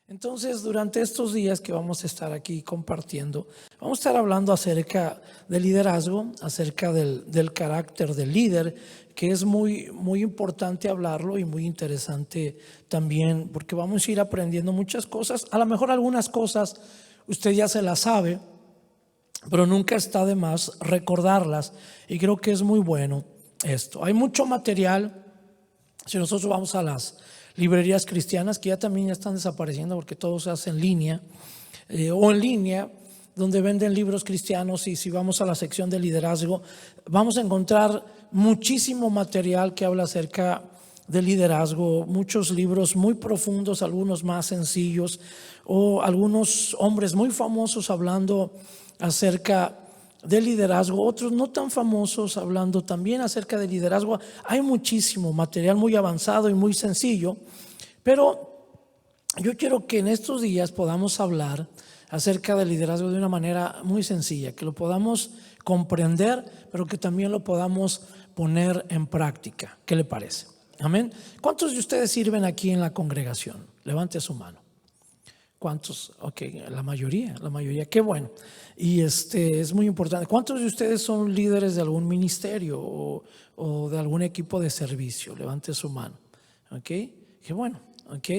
Entonces, durante estos días que vamos a estar aquí compartiendo, vamos a estar hablando acerca del liderazgo, acerca del carácter del líder, que es muy importante hablarlo y muy interesante también, porque vamos a ir aprendiendo muchas cosas. A lo mejor algunas cosas usted ya se las sabe, pero nunca está de más recordarlas, y creo que es muy bueno esto. Hay mucho material. Si nosotros vamos a las librerías cristianas, que ya también están desapareciendo porque todo se hace en línea, o en línea, donde venden libros cristianos, y si vamos a la sección de liderazgo, vamos a encontrar muchísimo material que habla acerca del liderazgo, muchos libros muy profundos, algunos más sencillos, o algunos hombres muy famosos hablando acerca de liderazgo, otros no tan famosos hablando también acerca de liderazgo. Hay muchísimo material muy avanzado y muy sencillo, pero yo quiero que en estos días podamos hablar acerca del liderazgo de una manera muy sencilla, que lo podamos comprender, pero que también lo podamos poner en práctica. ¿Qué le parece? Amén. ¿Cuántos de ustedes sirven aquí en la congregación? Levante su mano. ¿Cuántos? Ok, la mayoría, qué bueno. Y es muy importante. ¿Cuántos de ustedes son líderes de algún ministerio o de algún equipo de servicio? Levante su mano. Ok, qué bueno. Ok,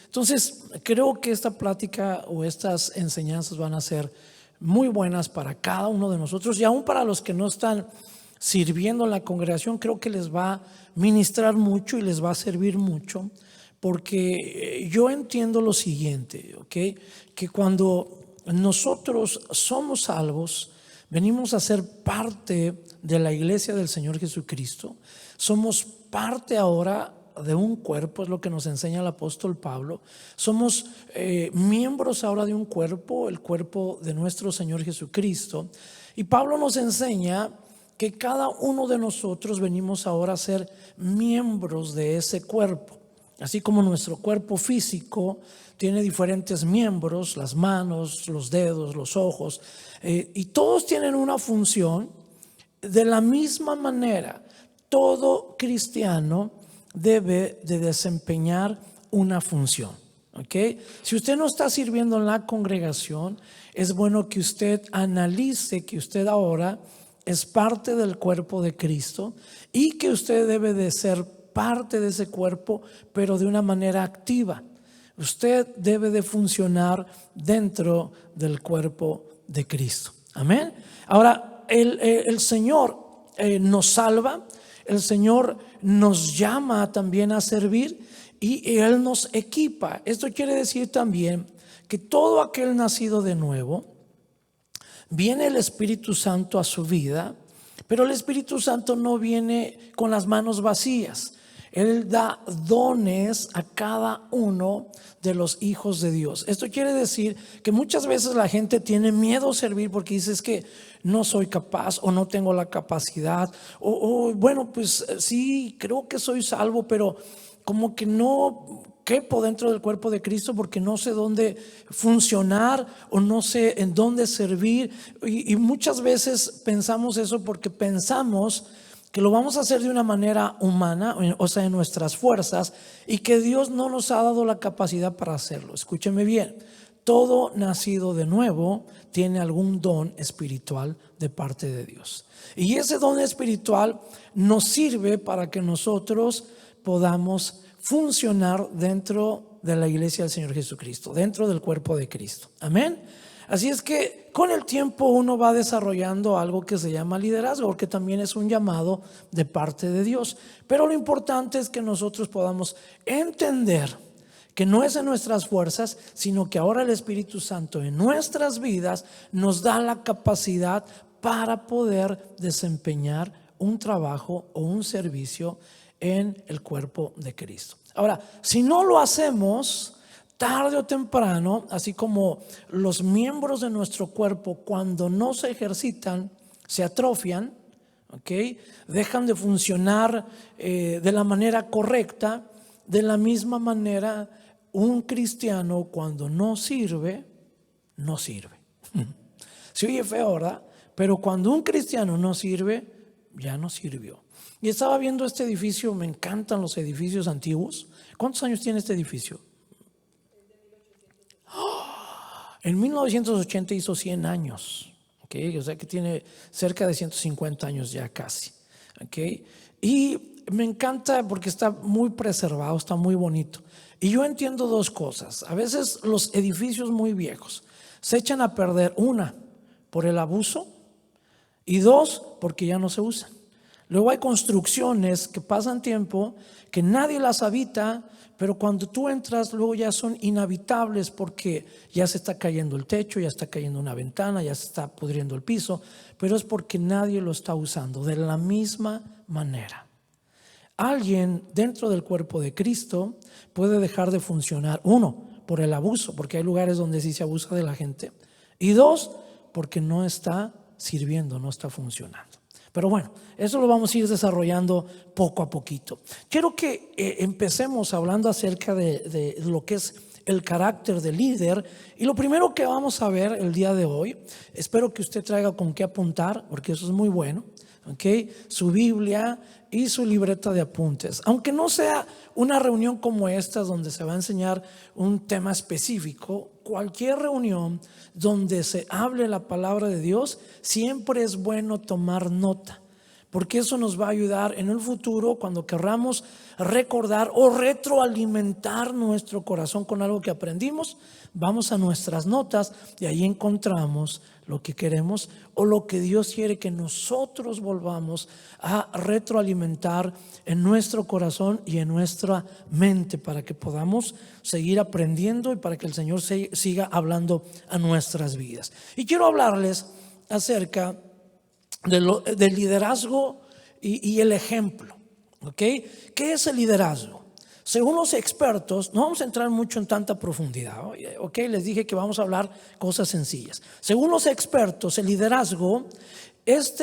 entonces creo que esta plática o estas enseñanzas van a ser muy buenas para cada uno de nosotros, y aún para los que no están sirviendo en la congregación, creo que les va a ministrar mucho y les va a servir mucho. Porque yo entiendo lo siguiente, ¿okay? Que cuando nosotros somos salvos, venimos a ser parte de la iglesia del Señor Jesucristo. Somos parte ahora de un cuerpo, es lo que nos enseña el apóstol Pablo. Somos miembros ahora de un cuerpo, el cuerpo de nuestro Señor Jesucristo. Y Pablo nos enseña que cada uno de nosotros venimos ahora a ser miembros de ese cuerpo. Así como nuestro cuerpo físico tiene diferentes miembros, las manos, los dedos, los ojos, y todos tienen una función. De la misma manera, todo cristiano debe de desempeñar una función. ¿Okay? Si usted no está sirviendo en la congregación, es bueno que usted analice que usted ahora es parte del cuerpo de Cristo, y que usted debe de ser parte de ese cuerpo, pero de una manera activa. Usted debe de funcionar dentro del cuerpo de Cristo. Amén. Ahora, el Señor nos salva, el Señor nos llama también a servir, y Él nos equipa. Esto quiere decir también que todo aquel nacido de nuevo, viene el Espíritu Santo a su vida, pero el Espíritu Santo no viene con las manos vacías. Él da dones a cada uno de los hijos de Dios. Esto quiere decir que muchas veces la gente tiene miedo a servir porque dice: es que no soy capaz, o no tengo la capacidad, o bueno, pues sí, creo que soy salvo, pero como que no quepo dentro del cuerpo de Cristo porque no sé dónde funcionar, o no sé en dónde servir. Y muchas veces pensamos eso porque pensamos que lo vamos a hacer de una manera humana, o sea, en nuestras fuerzas, y que Dios no nos ha dado la capacidad para hacerlo. Escúcheme bien: todo nacido de nuevo tiene algún don espiritual de parte de Dios, y ese don espiritual nos sirve para que nosotros podamos funcionar dentro de la iglesia del Señor Jesucristo, dentro del cuerpo de Cristo. Amén. Así es que con el tiempo uno va desarrollando algo que se llama liderazgo, porque también es un llamado de parte de Dios. Pero lo importante es que nosotros podamos entender que no es en nuestras fuerzas, sino que ahora el Espíritu Santo en nuestras vidas nos da la capacidad para poder desempeñar un trabajo o un servicio en el cuerpo de Cristo. Ahora, si no lo hacemos, tarde o temprano, así como los miembros de nuestro cuerpo, cuando no se ejercitan, se atrofian, ¿okay? Dejan de funcionar de la manera correcta. De la misma manera, un cristiano cuando no sirve, no sirve. Se oye feo, ¿verdad? Pero cuando un cristiano no sirve, ya no sirvió. Y estaba viendo este edificio, me encantan los edificios antiguos. ¿Cuántos años tiene este edificio? En 1980 hizo 100 años, ¿okay? O sea que tiene cerca de 150 años ya casi, ¿okay? Y me encanta porque está muy preservado, está muy bonito. Y yo entiendo dos cosas. A veces los edificios muy viejos se echan a perder, una, por el abuso, y dos, porque ya no se usan. Luego hay construcciones que pasan tiempo, que nadie las habita, pero cuando tú entras luego ya son inhabitables porque ya se está cayendo el techo, ya está cayendo una ventana, ya se está pudriendo el piso, pero es porque nadie lo está usando. De la misma manera, alguien dentro del cuerpo de Cristo puede dejar de funcionar, uno, por el abuso, porque hay lugares donde sí se abusa de la gente, y dos, porque no está sirviendo, no está funcionando. Pero bueno, eso lo vamos a ir desarrollando poco a poquito. Quiero que empecemos hablando acerca de lo que es el carácter del líder. Y lo primero que vamos a ver el día de hoy, espero que usted traiga con qué apuntar, porque eso es muy bueno, ¿okay? Su Biblia y su libreta de apuntes. Aunque no sea una reunión como esta donde se va a enseñar un tema específico, cualquier reunión donde se hable la palabra de Dios, siempre es bueno tomar nota, porque eso nos va a ayudar en el futuro cuando querramos recordar o retroalimentar nuestro corazón con algo que aprendimos. Vamos a nuestras notas y ahí encontramos lo que queremos o lo que Dios quiere que nosotros volvamos a retroalimentar en nuestro corazón y en nuestra mente, para que podamos seguir aprendiendo y para que el Señor siga hablando a nuestras vidas. Y quiero hablarles acerca del liderazgo y el ejemplo, ¿okay? ¿Qué es el liderazgo? Según los expertos, no vamos a entrar mucho en tanta profundidad, ¿ok? Les dije que vamos a hablar cosas sencillas. Según los expertos, el liderazgo, es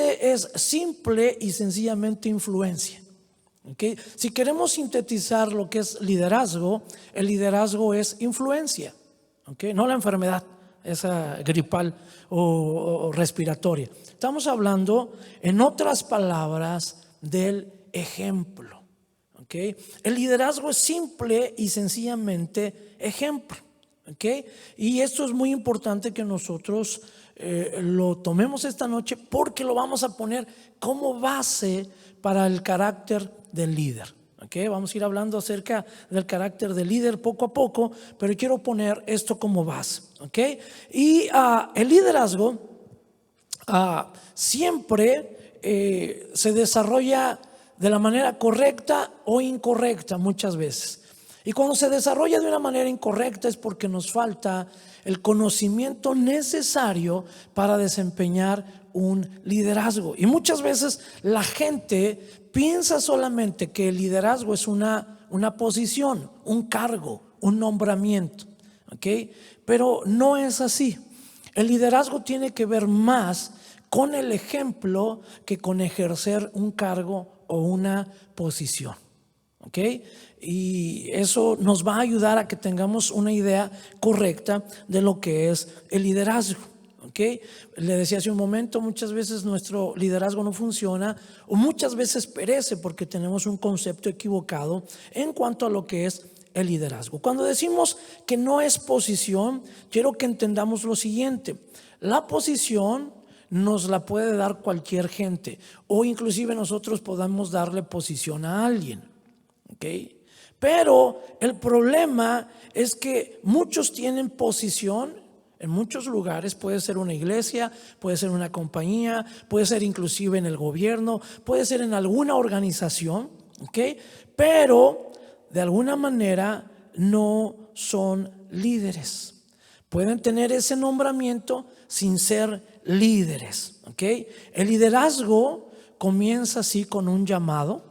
simple y sencillamente influencia, ¿okay? Si queremos sintetizar lo que es liderazgo, el liderazgo es influencia, ¿okay? No la enfermedad esa gripal o respiratoria. Estamos hablando, en otras palabras, del ejemplo, ¿okay? El liderazgo es simple y sencillamente ejemplo, ¿okay? Y esto es muy importante que nosotros lo tomemos esta noche, porque lo vamos a poner como base para el carácter del líder. Okay, vamos a ir hablando acerca del carácter del líder poco a poco, pero quiero poner esto como base. Okay? Y el liderazgo siempre se desarrolla de la manera correcta o incorrecta muchas veces. Y cuando se desarrolla de una manera incorrecta es porque nos falta el conocimiento necesario para desempeñar un liderazgo. Y muchas veces la gente piensa solamente que el liderazgo es una posición, un cargo, un nombramiento, ¿okay? Pero no es así. El liderazgo tiene que ver más con el ejemplo que con ejercer un cargo o una posición, ¿okay? Y eso nos va a ayudar a que tengamos una idea correcta de lo que es el liderazgo. ¿Okay? Le decía hace un momento, muchas veces nuestro liderazgo no funciona o muchas veces perece porque tenemos un concepto equivocado en cuanto a lo que es el liderazgo. Cuando decimos que no es posición, quiero que entendamos lo siguiente: la posición nos la puede dar cualquier gente, o inclusive nosotros podamos darle posición a alguien, ¿okay? Pero el problema es que muchos tienen posición en muchos lugares. Puede ser una iglesia, puede ser una compañía, puede ser inclusive en el gobierno, puede ser en alguna organización, ¿okay? Pero de alguna manera no son líderes. Pueden tener ese nombramiento sin ser líderes, ¿okay? El liderazgo comienza así con un llamado,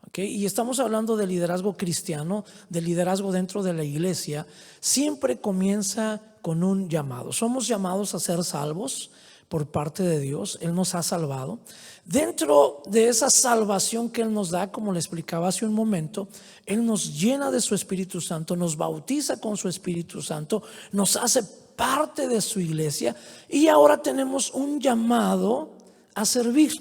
¿okay? Y estamos hablando de liderazgo cristiano, de liderazgo dentro de la iglesia. Siempre comienza con un llamado. Somos llamados a ser salvos por parte de Dios. Él nos ha salvado. Dentro de esa salvación que Él nos da, como le explicaba hace un momento, Él nos llena de su Espíritu Santo, nos bautiza con su Espíritu Santo, nos hace parte de su iglesia, y ahora tenemos un llamado a servir,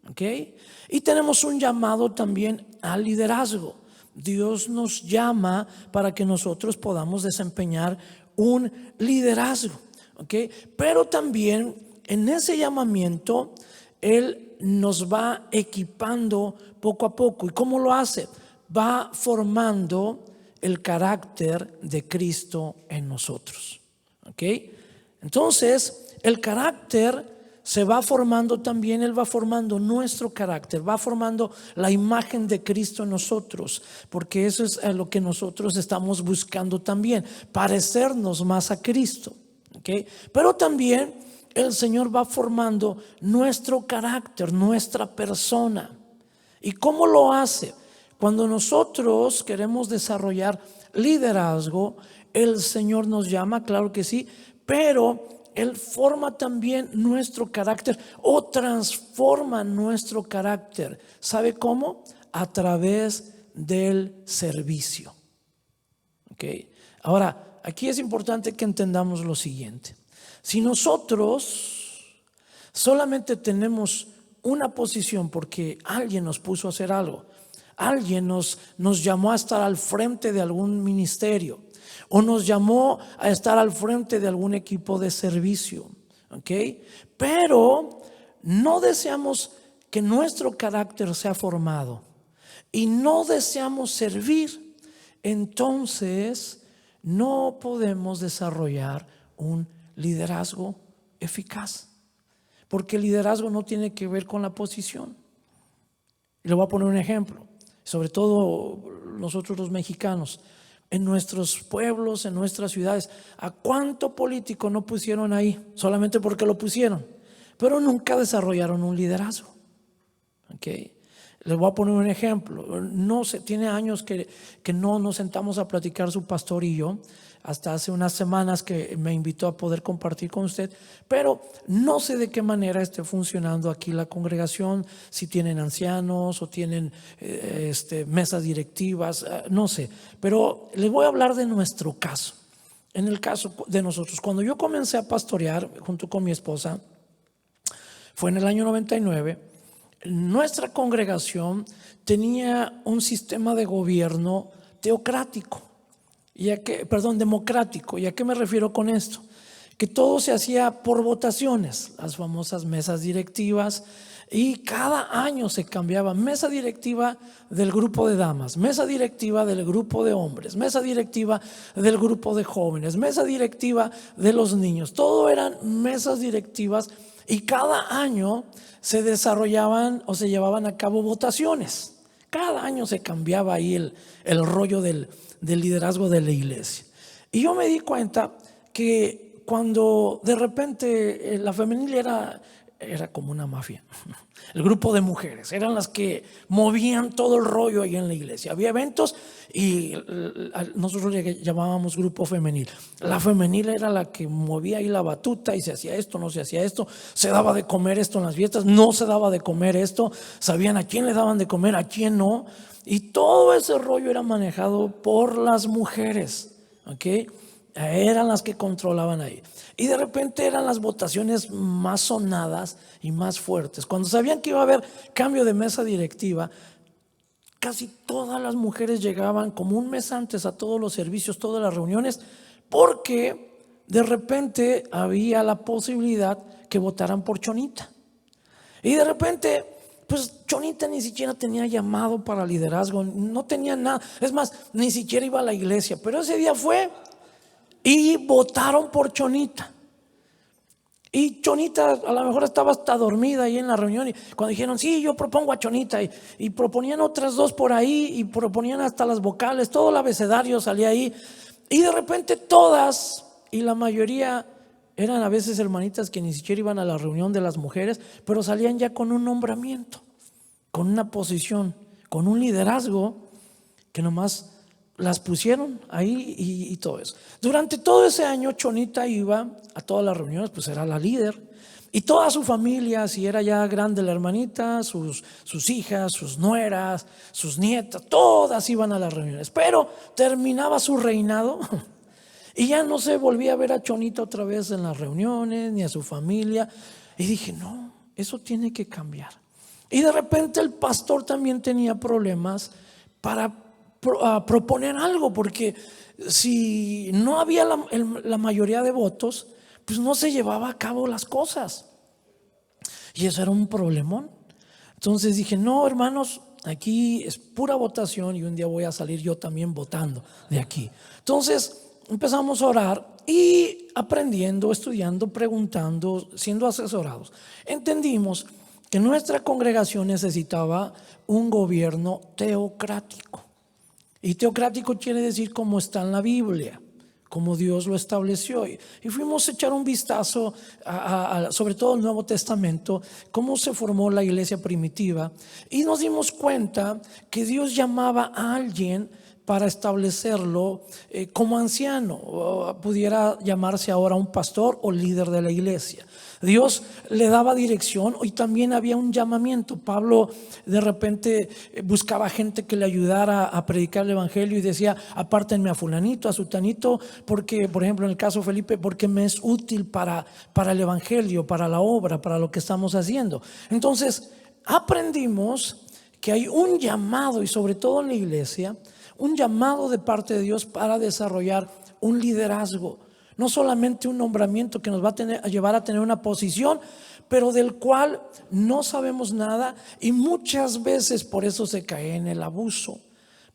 ¿okay? Y tenemos un llamado también al liderazgo. Dios nos llama para que nosotros podamos desempeñar un liderazgo, ¿ok? Pero también en ese llamamiento Él nos va equipando poco a poco. ¿Y cómo lo hace? Va formando el carácter de Cristo en nosotros, ¿ok? Entonces, el carácter se va formando también, Él va formando nuestro carácter, va formando la imagen de Cristo en nosotros, porque eso es lo que nosotros estamos buscando también, parecernos más a Cristo, ¿ok? Pero también el Señor va formando nuestro carácter, nuestra persona. ¿Y cómo lo hace? Cuando nosotros queremos desarrollar liderazgo, el Señor nos llama, claro que sí, pero Él forma también nuestro carácter o transforma nuestro carácter. ¿Sabe cómo? A través del servicio. ¿Ok? Ahora, aquí es importante que entendamos lo siguiente. Si nosotros solamente tenemos una posición porque alguien nos puso a hacer algo, alguien nos llamó a estar al frente de algún ministerio o nos llamó a estar al frente de algún equipo de servicio, ¿ok? Pero no deseamos que nuestro carácter sea formado y no deseamos servir, entonces no podemos desarrollar un liderazgo eficaz, porque el liderazgo no tiene que ver con la posición. Y le voy a poner un ejemplo, sobre todo nosotros los mexicanos, en nuestros pueblos, en nuestras ciudades, ¿a cuánto político no pusieron ahí? Solamente porque lo pusieron, pero nunca desarrollaron un liderazgo. ¿Ok? Les voy a poner un ejemplo. No sé, tiene años que no nos sentamos a platicar su pastor y yo, hasta hace unas semanas que me invitó a poder compartir con usted, pero no sé de qué manera esté funcionando aquí la congregación, si tienen ancianos o tienen mesas directivas, no sé, pero les voy a hablar de nuestro caso. En el caso de nosotros, cuando yo comencé a pastorear junto con mi esposa, fue en el año 99. Nuestra congregación tenía un sistema de gobierno teocrático, democrático. ¿Y a qué me refiero con esto? Que todo se hacía por votaciones, las famosas mesas directivas, y cada año se cambiaba mesa directiva del grupo de damas, mesa directiva del grupo de hombres, mesa directiva del grupo de jóvenes, mesa directiva de los niños. Todo eran mesas directivas y cada año se desarrollaban o se llevaban a cabo votaciones. Cada año se cambiaba ahí el rollo del liderazgo de la iglesia. Y yo me di cuenta que cuando de repente la femenil era como una mafia. El grupo de mujeres eran las que movían todo el rollo ahí en la iglesia. Había eventos y nosotros le llamábamos grupo femenil. La femenil era la que movía ahí la batuta y se hacía esto, no se hacía esto, se daba de comer esto en las fiestas, no se daba de comer esto, sabían a quién le daban de comer, a quién no. Y todo ese rollo era manejado por las mujeres, ¿ok? Eran las que controlaban ahí. Y de repente eran las votaciones más sonadas y más fuertes. Cuando sabían que iba a haber cambio de mesa directiva, casi todas las mujeres llegaban como un mes antes a todos los servicios, todas las reuniones, porque de repente había la posibilidad que votaran por Chonita. Y de repente, pues Chonita ni siquiera tenía llamado para liderazgo, no tenía nada. Es más, ni siquiera iba a la iglesia, pero ese día fue y votaron por Chonita. Y Chonita a lo mejor estaba hasta dormida ahí en la reunión, y cuando dijeron, sí, yo propongo a Chonita, y proponían otras dos por ahí, y proponían hasta las vocales, todo el abecedario salía ahí, y de repente todas, y la mayoría eran a veces hermanitas que ni siquiera iban a la reunión de las mujeres, pero salían ya con un nombramiento, con una posición, con un liderazgo que nomás las pusieron ahí y todo eso. Durante todo ese año Chonita iba a todas las reuniones, pues era la líder, y toda su familia, si era ya grande la hermanita, sus hijas, sus nueras, sus nietas, todas iban a las reuniones. Pero terminaba su reinado y ya no se volvía a ver a Chonita otra vez en las reuniones, ni a su familia. Y dije, no, eso tiene que cambiar. Y de repente el pastor también tenía problemas para proponer algo, porque si no había la mayoría de votos, pues no se llevaba a cabo las cosas. Y eso era un problemón. Entonces dije, no, hermanos, aquí es pura votación y un día voy a salir yo también votando de aquí. Entonces empezamos a orar y aprendiendo, estudiando, preguntando, siendo asesorados. Entendimos que nuestra congregación necesitaba un gobierno teocrático. Y teocrático quiere decir como está en la Biblia, como Dios lo estableció. Y fuimos a echar un vistazo sobre todo el Nuevo Testamento, cómo se formó la iglesia primitiva, y nos dimos cuenta que Dios llamaba a alguien para establecerlo como anciano, o pudiera llamarse ahora un pastor o líder de la iglesia. Dios le daba dirección y también había un llamamiento. Pablo de repente buscaba gente que le ayudara a predicar el evangelio y decía, apártenme a fulanito, a sutanito, porque, por ejemplo, en el caso de Felipe, porque me es útil para el evangelio, para la obra, para lo que estamos haciendo. Entonces aprendimos que hay un llamado, y sobre todo en la iglesia, un llamado de parte de Dios para desarrollar un liderazgo. No solamente un nombramiento que nos va a llevar a tener una posición, pero del cual no sabemos nada, y muchas veces por eso se cae en el abuso.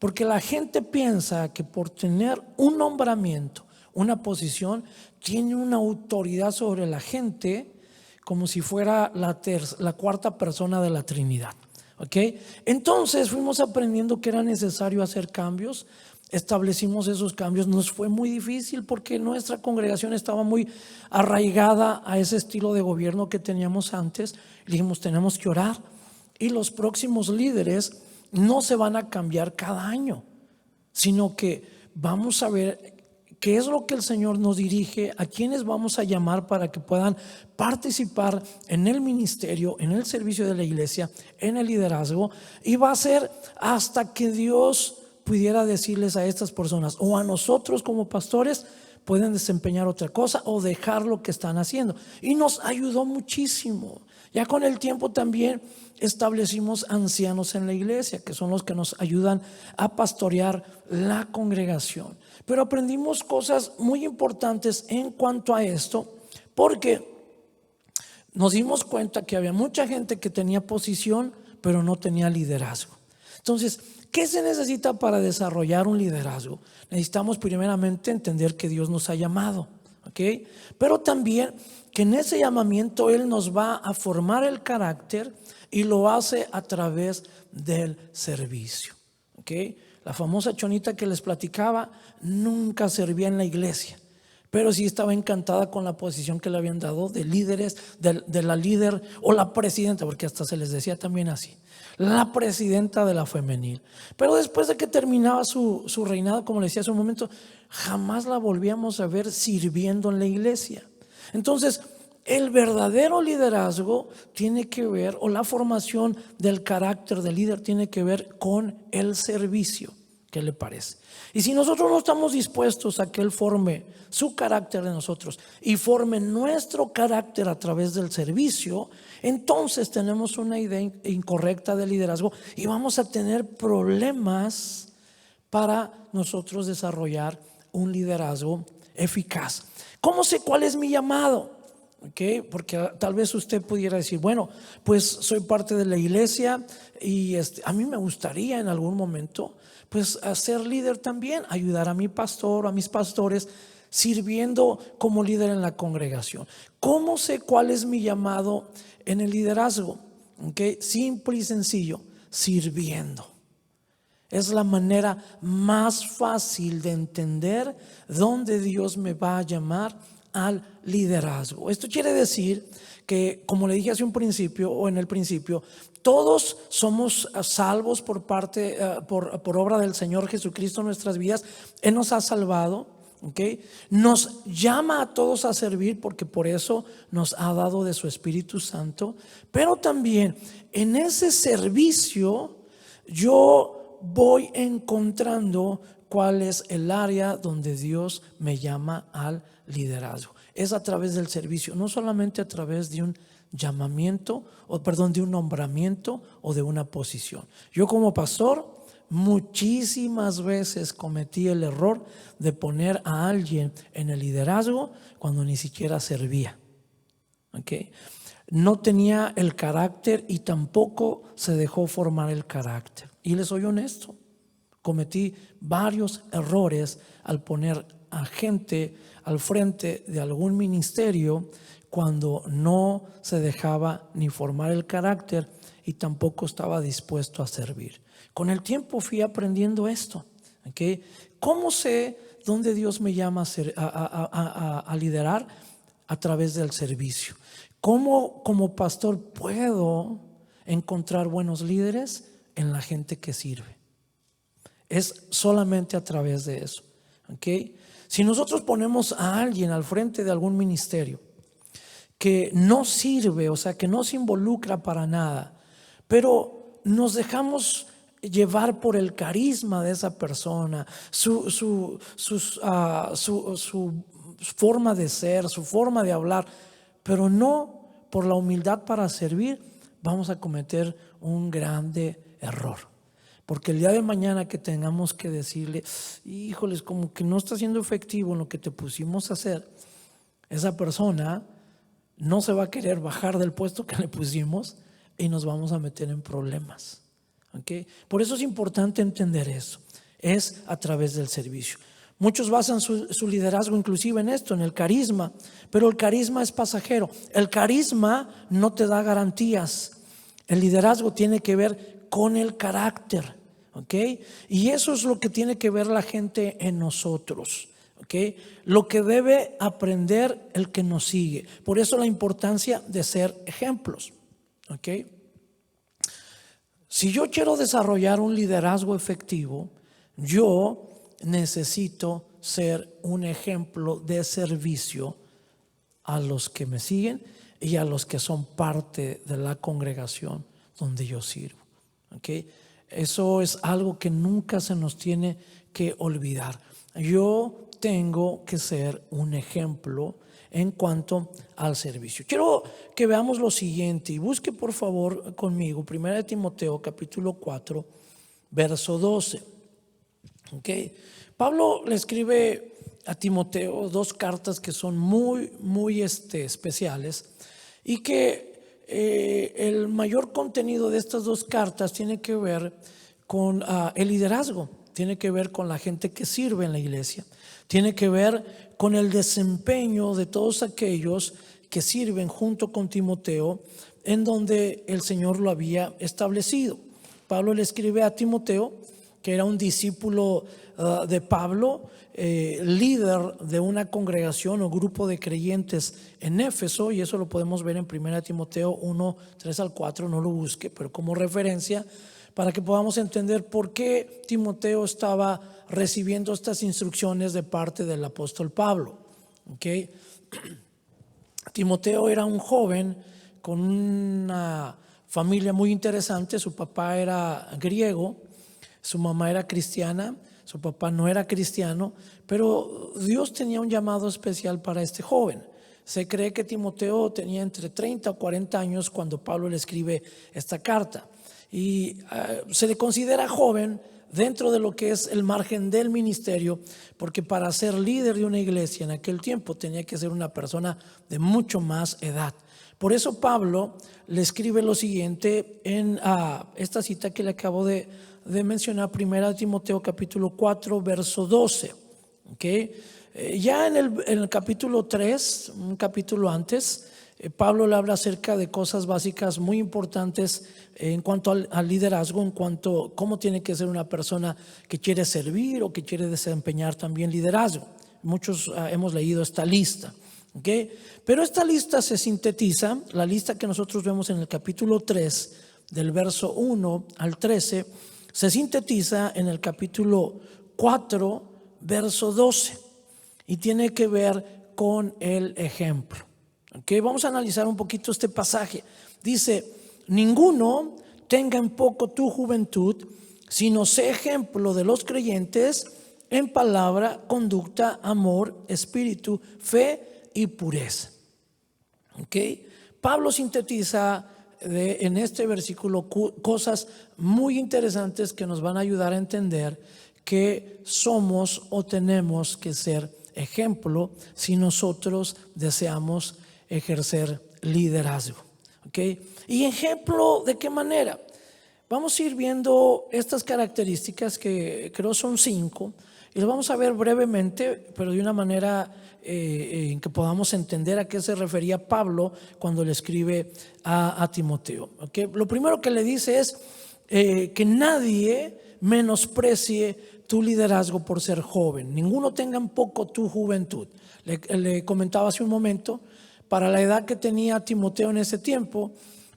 Porque la gente piensa que por tener un nombramiento, una posición, tiene una autoridad sobre la gente como si fuera la cuarta persona de la Trinidad. ¿Okay? Entonces fuimos aprendiendo que era necesario hacer cambios. Establecimos esos cambios. Nos fue muy difícil porque nuestra congregación estaba muy arraigada a ese estilo de gobierno que teníamos antes. Dijimos, tenemos que orar, y los próximos líderes no se van a cambiar cada año, sino que vamos a ver qué es lo que el Señor nos dirige, a quienes vamos a llamar para que puedan participar en el ministerio, en el servicio de la iglesia, en el liderazgo. Y va a ser hasta que Dios pudiera decirles a estas personas, o a nosotros como pastores, pueden desempeñar otra cosa o dejar lo que están haciendo. Y nos ayudó muchísimo. Ya con el tiempo también establecimos ancianos en la iglesia, que son los que nos ayudan a pastorear la congregación. Pero aprendimos cosas muy importantes en cuanto a esto, porque nos dimos cuenta que había mucha gente que tenía posición, pero no tenía liderazgo. Entonces, ¿qué se necesita para desarrollar un liderazgo? Necesitamos primeramente entender que Dios nos ha llamado, ¿ok? Pero también que en ese llamamiento Él nos va a formar el carácter, y lo hace a través del servicio, ¿ok? La famosa chonita que les platicaba nunca servía en la iglesia, pero sí estaba encantada con la posición que le habían dado de líderes, de la líder o la presidenta, porque hasta se les decía también así, la presidenta de la femenil. Pero después de que terminaba su reinado, como les decía hace un momento, jamás la volvíamos a ver sirviendo en la iglesia. Entonces, el verdadero liderazgo tiene que ver, o la formación del carácter del líder tiene que ver con el servicio. ¿Qué le parece? Y si nosotros no estamos dispuestos a que Él forme su carácter de nosotros y forme nuestro carácter a través del servicio, entonces tenemos una idea incorrecta de liderazgo y vamos a tener problemas para nosotros desarrollar un liderazgo eficaz. ¿Cómo sé cuál es mi llamado? Okay, porque tal vez usted pudiera decir, bueno, pues soy parte de la iglesia y a mí me gustaría en algún momento pues ser líder también, ayudar a mi pastor o a mis pastores sirviendo como líder en la congregación. ¿Cómo sé cuál es mi llamado en el liderazgo? Okay, simple y sencillo, sirviendo. Es la manera más fácil de entender dónde Dios me va a llamar al liderazgo. Esto quiere decir que, como le dije hace un principio o en el principio, todos somos salvos por obra del Señor Jesucristo en nuestras vidas. Él nos ha salvado, ¿okay? Nos llama a todos a servir, porque por eso nos ha dado de su Espíritu Santo. Pero también en ese servicio yo voy encontrando cuál es el área donde Dios me llama al liderazgo. Es a través del servicio, no solamente a través de un llamamiento, de un nombramiento o de una posición. Yo como pastor muchísimas veces cometí el error de poner a alguien en el liderazgo cuando ni siquiera servía. ¿Okay? No tenía el carácter y tampoco se dejó formar el carácter. Y les soy honesto, cometí varios errores al poner a gente al frente de algún ministerio cuando no se dejaba ni formar el carácter y tampoco estaba dispuesto a servir. Con el tiempo fui aprendiendo esto. ¿Okay? ¿Cómo sé dónde Dios me llama a liderar? A través del servicio. ¿Cómo como pastor puedo encontrar buenos líderes? En la gente que sirve. Es solamente a través de eso. ¿Okay? Si nosotros ponemos a alguien al frente de algún ministerio que no sirve, o sea, que no se involucra para nada, pero nos dejamos llevar por el carisma de esa persona, su forma de ser, su forma de hablar, pero no por la humildad para servir, vamos a cometer un grande error. Porque el día de mañana que tengamos que decirle, híjoles, como que no está siendo efectivo en lo que te pusimos a hacer, esa persona no se va a querer bajar del puesto que le pusimos y nos vamos a meter en problemas. ¿Okay? Por eso es importante entender eso. Es a través del servicio. Muchos basan su liderazgo inclusive en esto, en el carisma, pero el carisma es pasajero. El carisma no te da garantías. El liderazgo tiene que ver con el carácter, ¿ok? Y eso es lo que tiene que ver la gente en nosotros, ¿ok? Lo que debe aprender el que nos sigue. Por eso la importancia de ser ejemplos, ¿ok? Si yo quiero desarrollar un liderazgo efectivo, yo necesito ser un ejemplo de servicio a los que me siguen y a los que son parte de la congregación donde yo sirvo. ¿Okay? Eso es algo que nunca se nos tiene que olvidar. Yo tengo que ser un ejemplo en cuanto al servicio. Quiero que veamos lo siguiente y busque por favor conmigo 1 Timoteo capítulo 4 verso 12. ¿Okay? Pablo le escribe a Timoteo 2 cartas que son muy especiales y que el mayor contenido de estas 2 cartas tiene que ver con el liderazgo, tiene que ver con la gente que sirve en la iglesia, tiene que ver con el desempeño de todos aquellos que sirven junto con Timoteo en donde el Señor lo había establecido. Pablo le escribe a Timoteo, que era un discípulo de Pablo, líder de una congregación o grupo de creyentes en Éfeso, y eso lo podemos ver en 1 Timoteo 1, 3 al 4, no lo busque, pero como referencia para que podamos entender por qué Timoteo estaba recibiendo estas instrucciones de parte del apóstol Pablo. ¿Okay? Timoteo era un joven con una familia muy interesante. Su papá era griego, su mamá era cristiana, su papá no era cristiano, pero Dios tenía un llamado especial para este joven. Se cree que Timoteo tenía entre 30 o 40 años cuando Pablo le escribe esta carta y se le considera joven dentro de lo que es el margen del ministerio, porque para ser líder de una iglesia en aquel tiempo tenía que ser una persona de mucho más edad. Por eso Pablo le escribe lo siguiente en esta cita que le acabo de mencionar, 1 Timoteo capítulo 4 verso 12. ¿Okay? Ya en el capítulo 3, un capítulo antes, Pablo le habla acerca de cosas básicas muy importantes en cuanto al liderazgo, en cuanto a cómo tiene que ser una persona que quiere servir o que quiere desempeñar también liderazgo. Muchos hemos leído esta lista. ¿Okay? Pero esta lista se sintetiza, la lista que nosotros vemos en el capítulo 3, del verso 1 al 13, se sintetiza en el capítulo 4, verso 12, y tiene que ver con el ejemplo. ¿Okay? Vamos a analizar un poquito este pasaje. Dice: ninguno tenga en poco tu juventud, sino sé ejemplo de los creyentes en palabra, conducta, amor, espíritu, fe y pureza. ¿Okay? Pablo sintetiza en este versículo cosas muy interesantes que nos van a ayudar a entender que somos o tenemos que ser ejemplo si nosotros deseamos ejercer liderazgo. ¿Okay? ¿Y ejemplo de qué manera? Vamos a ir viendo estas características que creo son 5 y las vamos a ver brevemente, pero de una manera en que podamos entender a qué se refería Pablo cuando le escribe a Timoteo. ¿Okay? Lo primero que le dice es que nadie menosprecie tu liderazgo por ser joven. Ninguno tenga en poco tu juventud. Le comentaba hace un momento, para la edad que tenía Timoteo en ese tiempo,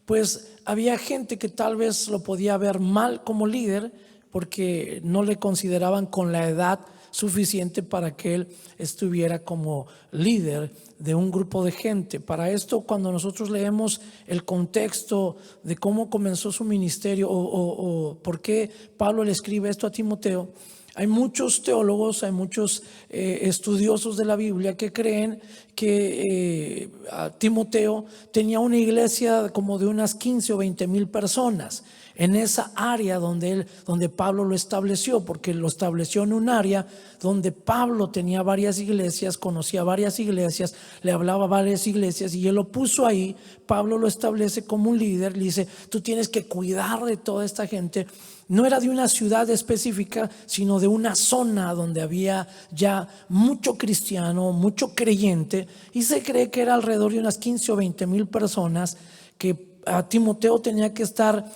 pues había gente que tal vez lo podía ver mal como líder porque no le consideraban con la edad suficiente para que él estuviera como líder de un grupo de gente. Para esto, cuando nosotros leemos el contexto de cómo comenzó su ministerio o por qué Pablo le escribe esto a Timoteo, hay muchos teólogos, hay muchos estudiosos de la Biblia que creen que Timoteo tenía una iglesia como de unas 15 o 20 mil personas en esa área donde Pablo lo estableció, porque lo estableció en un área donde Pablo tenía varias iglesias, conocía varias iglesias, le hablaba a varias iglesias y él lo puso ahí. Pablo lo establece como un líder, le dice: tú tienes que cuidar de toda esta gente. No era de una ciudad específica, sino de una zona donde había ya mucho cristiano, mucho creyente, y se cree que era alrededor de unas 15 o 20 mil personas que a Timoteo tenía que estar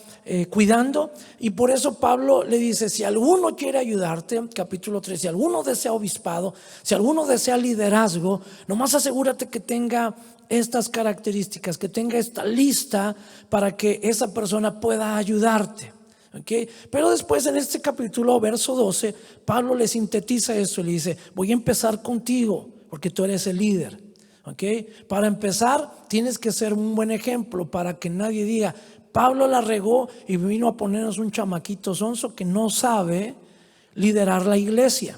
cuidando. Y por eso Pablo le dice: si alguno quiere ayudarte, capítulo 3, si alguno desea obispado, si alguno desea liderazgo, nomás asegúrate que tenga estas características, que tenga esta lista para que esa persona pueda ayudarte. Okay. Pero después en este capítulo, verso 12, Pablo le sintetiza eso y le dice: voy a empezar contigo porque tú eres el líder. Okay. Para empezar tienes que ser un buen ejemplo para que nadie diga: Pablo la regó y vino a ponernos un chamaquito sonso que no sabe liderar la iglesia.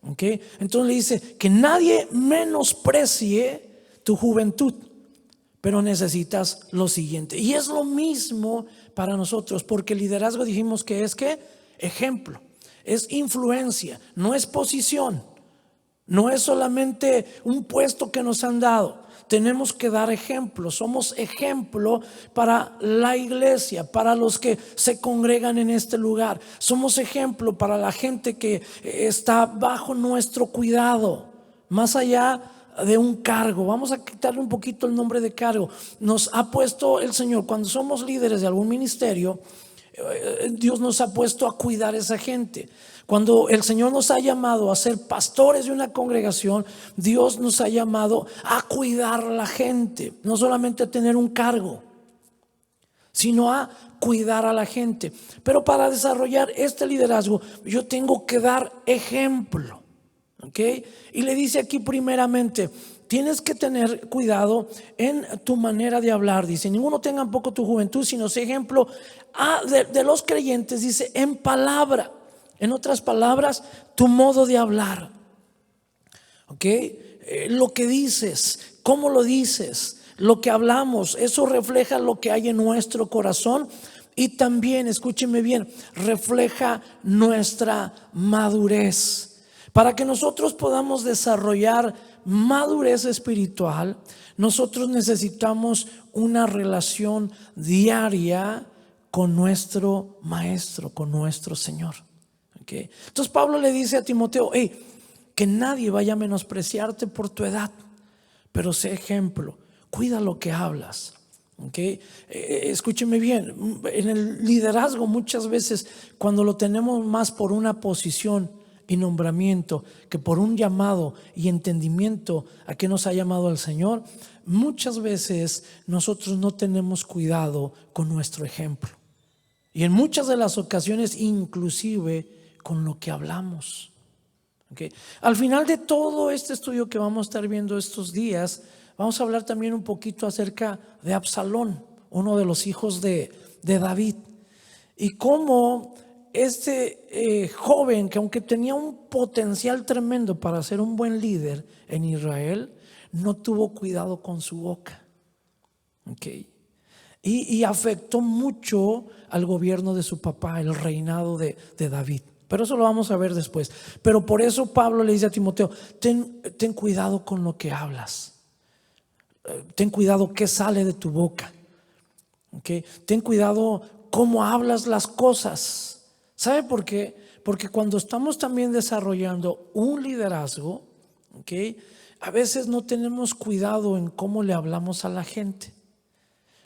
Okay. Entonces le dice que nadie menosprecie tu juventud, pero necesitas lo siguiente. Y es lo mismo para nosotros, porque liderazgo dijimos que es ¿qué? Ejemplo, es influencia, no es posición, no es solamente un puesto que nos han dado. Tenemos que dar ejemplo, somos ejemplo para la iglesia, para los que se congregan en este lugar. Somos ejemplo para la gente que está bajo nuestro cuidado, más allá de un cargo. Vamos a quitarle un poquito el nombre de cargo. Nos ha puesto el Señor, cuando somos líderes de algún ministerio, Dios nos ha puesto a cuidar a esa gente. Cuando el Señor nos ha llamado a ser pastores de una congregación, Dios nos ha llamado a cuidar a la gente, no solamente a tener un cargo, sino a cuidar a la gente. Pero para desarrollar este liderazgo, yo tengo que dar ejemplo. ¿Okay? Y le dice aquí primeramente: tienes que tener cuidado en tu manera de hablar. Dice: ninguno tenga en poco tu juventud, sino sea ejemplo de los creyentes. Dice: en palabra, en otras palabras, tu modo de hablar. ¿Okay? Lo que dices, cómo lo dices, lo que hablamos, eso refleja lo que hay en nuestro corazón. Y también, escúcheme bien, refleja nuestra madurez. Para que nosotros podamos desarrollar madurez espiritual, nosotros necesitamos una relación diaria con nuestro Maestro, con nuestro Señor. ¿Okay? Entonces Pablo le dice a Timoteo: que nadie vaya a menospreciarte por tu edad, pero sé ejemplo, cuida lo que hablas. ¿Okay? Escúcheme bien, en el liderazgo muchas veces, cuando lo tenemos más por una posición y nombramiento que por un llamado y entendimiento a qué nos ha llamado el Señor, muchas veces nosotros no tenemos cuidado con nuestro ejemplo, y en muchas de las ocasiones inclusive con lo que hablamos. ¿Okay? Al final de todo este estudio que vamos a estar viendo estos días, vamos a hablar también un poquito acerca de Absalón, uno de los hijos de David, y cómo este joven, que aunque tenía un potencial tremendo para ser un buen líder en Israel, no tuvo cuidado con su boca. Okay. y afectó mucho al gobierno de su papá, el reinado de David. Pero eso lo vamos a ver después. Pero por eso Pablo le dice a Timoteo, ten cuidado con lo que hablas. Ten cuidado qué sale de tu boca. ¿Okay? Ten cuidado cómo hablas las cosas. ¿Sabe por qué? Porque cuando estamos también desarrollando un liderazgo, ¿okay?, a veces no tenemos cuidado en cómo le hablamos a la gente.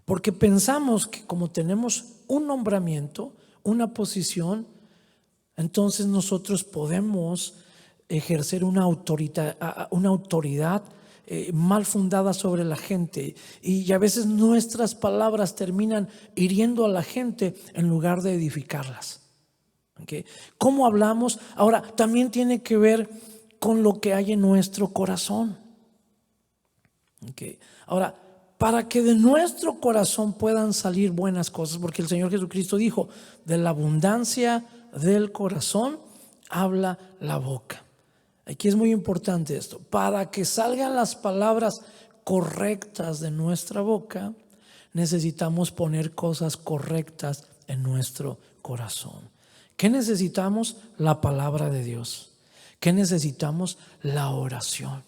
Porque pensamos que como tenemos un nombramiento, una posición, entonces nosotros podemos ejercer una autoridad mal fundada sobre la gente, y a veces nuestras palabras terminan hiriendo a la gente en lugar de edificarlas. ¿Okay? ¿Cómo hablamos? Ahora, también tiene que ver con lo que hay en nuestro corazón. ¿Okay? Ahora, para que de nuestro corazón puedan salir buenas cosas, porque el Señor Jesucristo dijo, de la abundancia del corazón habla la boca. Aquí es muy importante esto. Para que salgan las palabras correctas de nuestra boca, necesitamos poner cosas correctas en nuestro corazón. ¿Qué necesitamos? La palabra de Dios. ¿Qué necesitamos? La oración.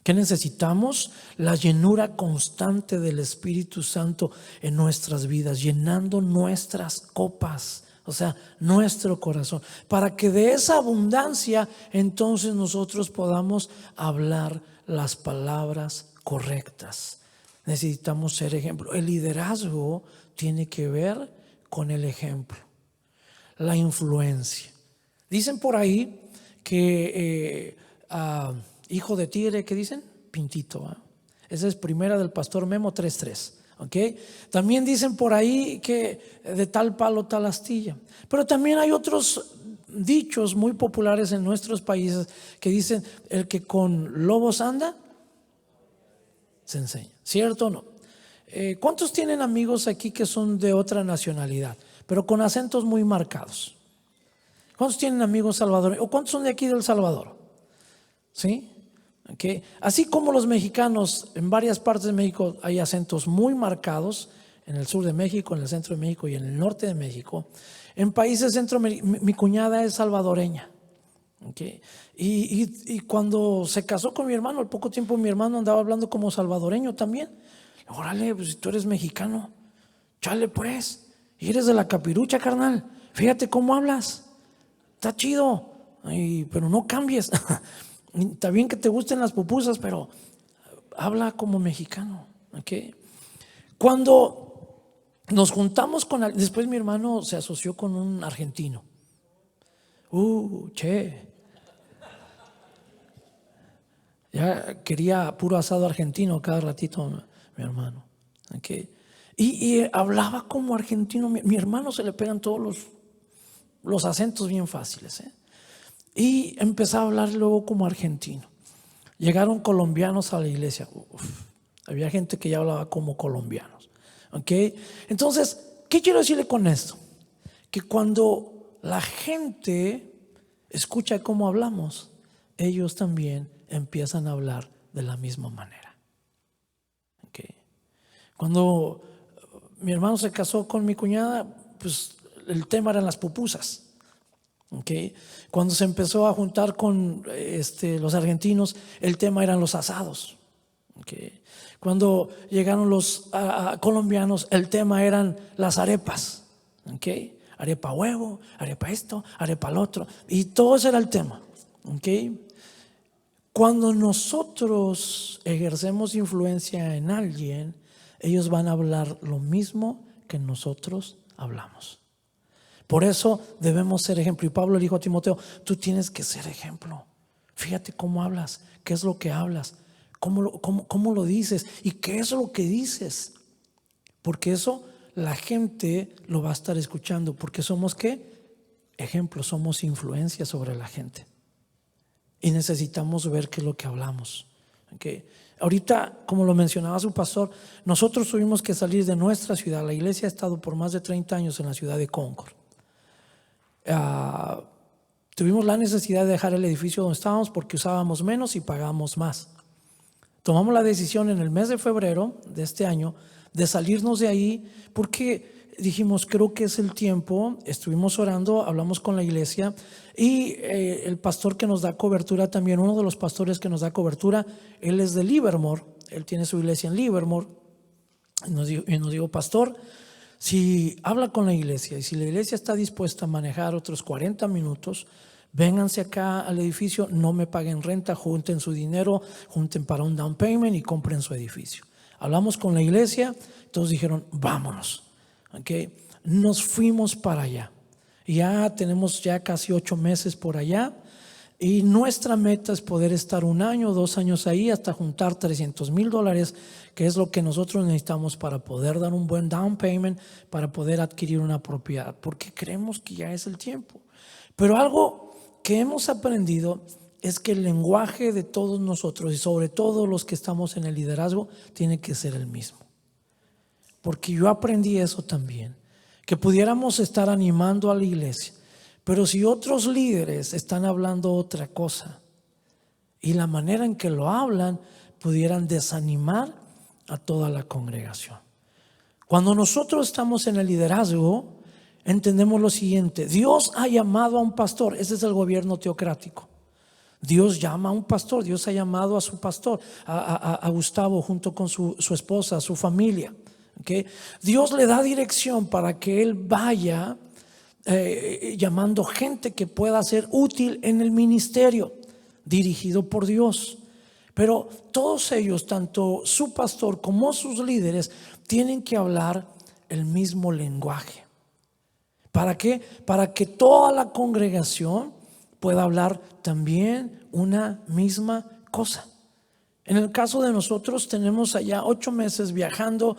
¿Qué necesitamos? La llenura constante del Espíritu Santo en nuestras vidas, llenando nuestras copas, o sea, nuestro corazón, para que de esa abundancia entonces nosotros podamos hablar las palabras correctas. Necesitamos ser ejemplo. El liderazgo tiene que ver con el ejemplo, la influencia. Dicen por ahí que hijo de tigre, ¿qué dicen? Pintito. Esa es primera del pastor Memo 3:3. ¿Okay? También dicen por ahí que de tal palo tal astilla. Pero también hay otros dichos muy populares en nuestros países que dicen: el que con lobos anda se enseña. ¿Cierto o no? ¿Cuántos tienen amigos aquí que son de otra nacionalidad, pero con acentos muy marcados? ¿Cuántos tienen amigos salvadoreños? ¿O cuántos son de aquí del Salvador? ¿Sí? Okay. Así como los mexicanos, en varias partes de México hay acentos muy marcados, en el sur de México, en el centro de México y en el norte de México. En países centroamericanos, mi cuñada es salvadoreña. Okay. Y cuando se casó con mi hermano, al poco tiempo mi hermano andaba hablando como salvadoreño también. Órale, pues si tú eres mexicano, chale pues, y eres de la capirucha, carnal, fíjate cómo hablas, está chido, pero no cambies. Está bien que te gusten las pupusas, pero habla como mexicano. ¿Okay? Cuando nos juntamos después mi hermano se asoció con un argentino. Che. Ya quería puro asado argentino cada ratito mi hermano. ¿Okay? Y hablaba como argentino. Mi hermano se le pegan todos los acentos bien fáciles, Y empezaba a hablar luego como argentino. Llegaron colombianos a la iglesia. Había gente que ya hablaba como colombianos. ¿Okay? Entonces, ¿qué quiero decirle con esto? Que cuando la gente escucha cómo hablamos, ellos también empiezan a hablar de la misma manera. ¿Okay? Cuando mi hermano se casó con mi cuñada, pues el tema eran las pupusas. Okay. Cuando se empezó a juntar con los argentinos, el tema eran los asados. Okay. Cuando llegaron los colombianos, el tema eran las arepas. Okay. Arepa huevo, arepa esto, arepa el otro, y todo ese era el tema. Okay. Cuando nosotros ejercemos influencia en alguien, ellos van a hablar lo mismo que nosotros hablamos. Por eso debemos ser ejemplo. Y Pablo le dijo a Timoteo: tú tienes que ser ejemplo. Fíjate cómo hablas, qué es lo que hablas, cómo lo dices y qué es lo que dices. Porque eso la gente lo va a estar escuchando. Porque somos ¿qué? Ejemplo, somos influencia sobre la gente. Y necesitamos ver qué es lo que hablamos. ¿Okay? Ahorita, como lo mencionaba su pastor, nosotros tuvimos que salir de nuestra ciudad. La iglesia ha estado por más de 30 años en la ciudad de Concord. Tuvimos la necesidad de dejar el edificio donde estábamos porque usábamos menos y pagábamos más. Tomamos la decisión en el mes de febrero de este año de salirnos de ahí, porque dijimos, creo que es el tiempo. Estuvimos orando, hablamos con la iglesia y el pastor que nos da cobertura también, uno de los pastores que nos da cobertura, él es de Livermore, él tiene su iglesia en Livermore, y nos dijo, pastor, si habla con la iglesia y si la iglesia está dispuesta a manejar otros 40 minutos, vénganse acá al edificio, no me paguen renta, junten su dinero, junten para un down payment y compren su edificio. Hablamos con la iglesia, todos dijeron, vámonos. Okay. Nos fuimos para allá. Ya tenemos ya casi 8 meses por allá y nuestra meta es poder estar 1 año, 2 años ahí hasta juntar $300,000, que es lo que nosotros necesitamos para poder dar un buen down payment, para poder adquirir una propiedad, porque creemos que ya es el tiempo. Pero algo que hemos aprendido es que el lenguaje de todos nosotros y sobre todo los que estamos en el liderazgo tiene que ser el mismo. Porque yo aprendí eso también, que pudiéramos estar animando a la iglesia, pero si otros líderes están hablando otra cosa y la manera en que lo hablan pudieran desanimar a toda la congregación. Cuando nosotros estamos en el liderazgo, entendemos lo siguiente: Dios ha llamado a un pastor. Ese es el gobierno teocrático. Dios llama a un pastor. Dios ha llamado a su pastor, a Gustavo, junto con su esposa, su familia. ¿Okay? Dios le da dirección para que él vaya llamando gente que pueda ser útil en el ministerio dirigido por Dios. Pero todos ellos, tanto su pastor como sus líderes, tienen que hablar el mismo lenguaje. ¿Para qué? Para que toda la congregación pueda hablar también una misma cosa. En el caso de nosotros, tenemos allá 8 meses viajando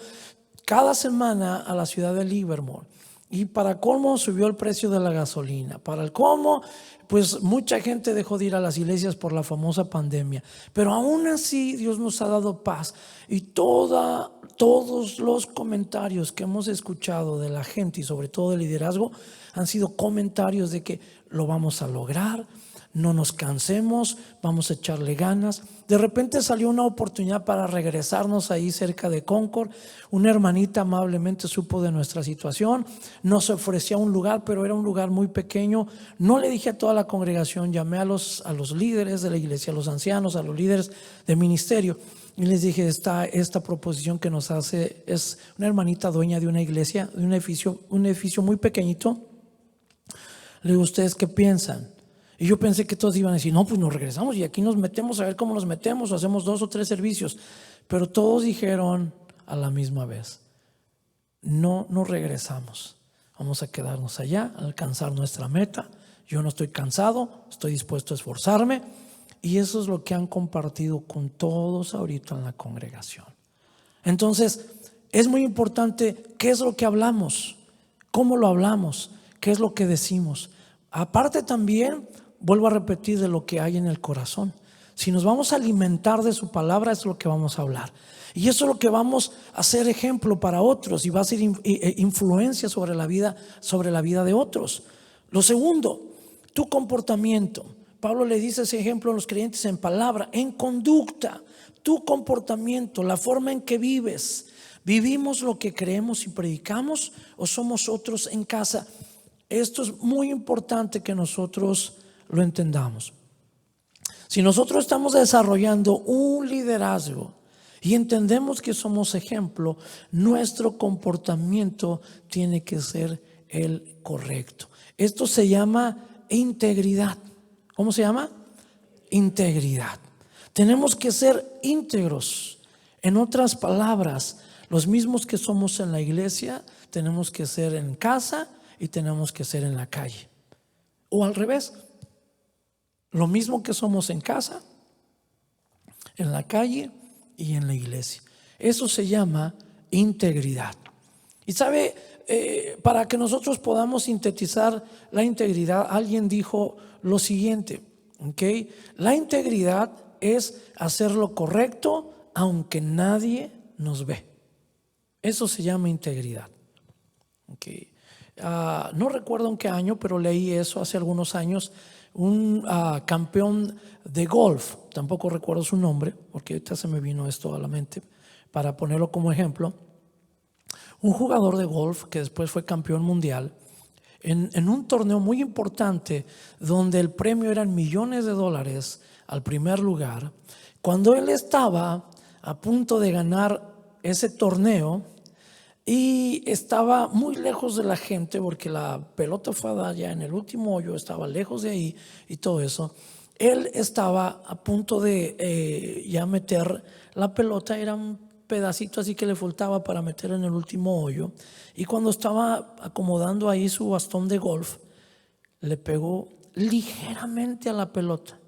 cada semana a la ciudad de Livermore. Y para colmo subió el precio de la gasolina. Para el colmo, pues mucha gente dejó de ir a las iglesias por la famosa pandemia. Pero aún así Dios nos ha dado paz. Y todos los comentarios que hemos escuchado de la gente y sobre todo del liderazgo han sido comentarios de que lo vamos a lograr, no nos cansemos, vamos a echarle ganas. De repente salió una oportunidad para regresarnos ahí cerca de Concord. Una hermanita amablemente supo de nuestra situación, nos ofrecía un lugar, pero era un lugar muy pequeño. No le dije a toda la congregación, llamé a los líderes de la iglesia, a los ancianos, a los líderes de ministerio, y les dije, esta proposición que nos hace es una hermanita dueña de una iglesia, de un edificio muy pequeñito. Le digo, ¿ustedes qué piensan? Y yo pensé que todos iban a decir, no, pues nos regresamos y aquí nos metemos a ver cómo nos metemos, o hacemos 2 o 3 servicios. Pero todos dijeron a la misma vez, no nos regresamos, vamos a quedarnos allá, a alcanzar nuestra meta. Yo no estoy cansado, estoy dispuesto a esforzarme. Y eso es lo que han compartido con todos ahorita en la congregación. Entonces, es muy importante qué es lo que hablamos, cómo lo hablamos, qué es lo que decimos. Aparte también, vuelvo a repetir, de lo que hay en el corazón. Si nos vamos a alimentar de su palabra, es lo que vamos a hablar. Y eso es lo que vamos a hacer ejemplo para otros y va a ser influencia sobre la vida de otros. Lo segundo, tu comportamiento. Pablo le dice ese ejemplo a los creyentes en palabra, en conducta, tu comportamiento, la forma en que vives. ¿Vivimos lo que creemos y predicamos o somos otros en casa? Esto es muy importante que nosotros lo entendamos. Si nosotros estamos desarrollando un liderazgo y entendemos que somos ejemplo, nuestro comportamiento tiene que ser el correcto. Esto se llama integridad. ¿Cómo se llama? Integridad. Tenemos que ser íntegros. En otras palabras, los mismos que somos en la iglesia, tenemos que ser en casa y tenemos que ser en la calle. O al revés, lo mismo que somos en casa, en la calle y en la iglesia. Eso se llama integridad. Y sabe, para que nosotros podamos sintetizar la integridad, alguien dijo lo siguiente, ¿okay? La integridad es hacer lo correcto aunque nadie nos ve. Eso se llama integridad. Okay. No recuerdo en qué año, pero leí eso hace algunos años. Un campeón de golf, tampoco recuerdo su nombre, porque ahorita se me vino esto a la mente, para ponerlo como ejemplo. un jugador de golf que después fue campeón mundial, en un torneo muy importante donde el premio eran millones de dólares al primer lugar. Cuando él estaba a punto de ganar ese torneo y estaba muy lejos de la gente porque la pelota fue allá en el último hoyo, estaba lejos de ahí y todo eso, él estaba a punto de ya meter la pelota, era un pedacito así que le faltaba para meter en el último hoyo, y cuando estaba acomodando ahí su bastón de golf, le pegó ligeramente a la pelota.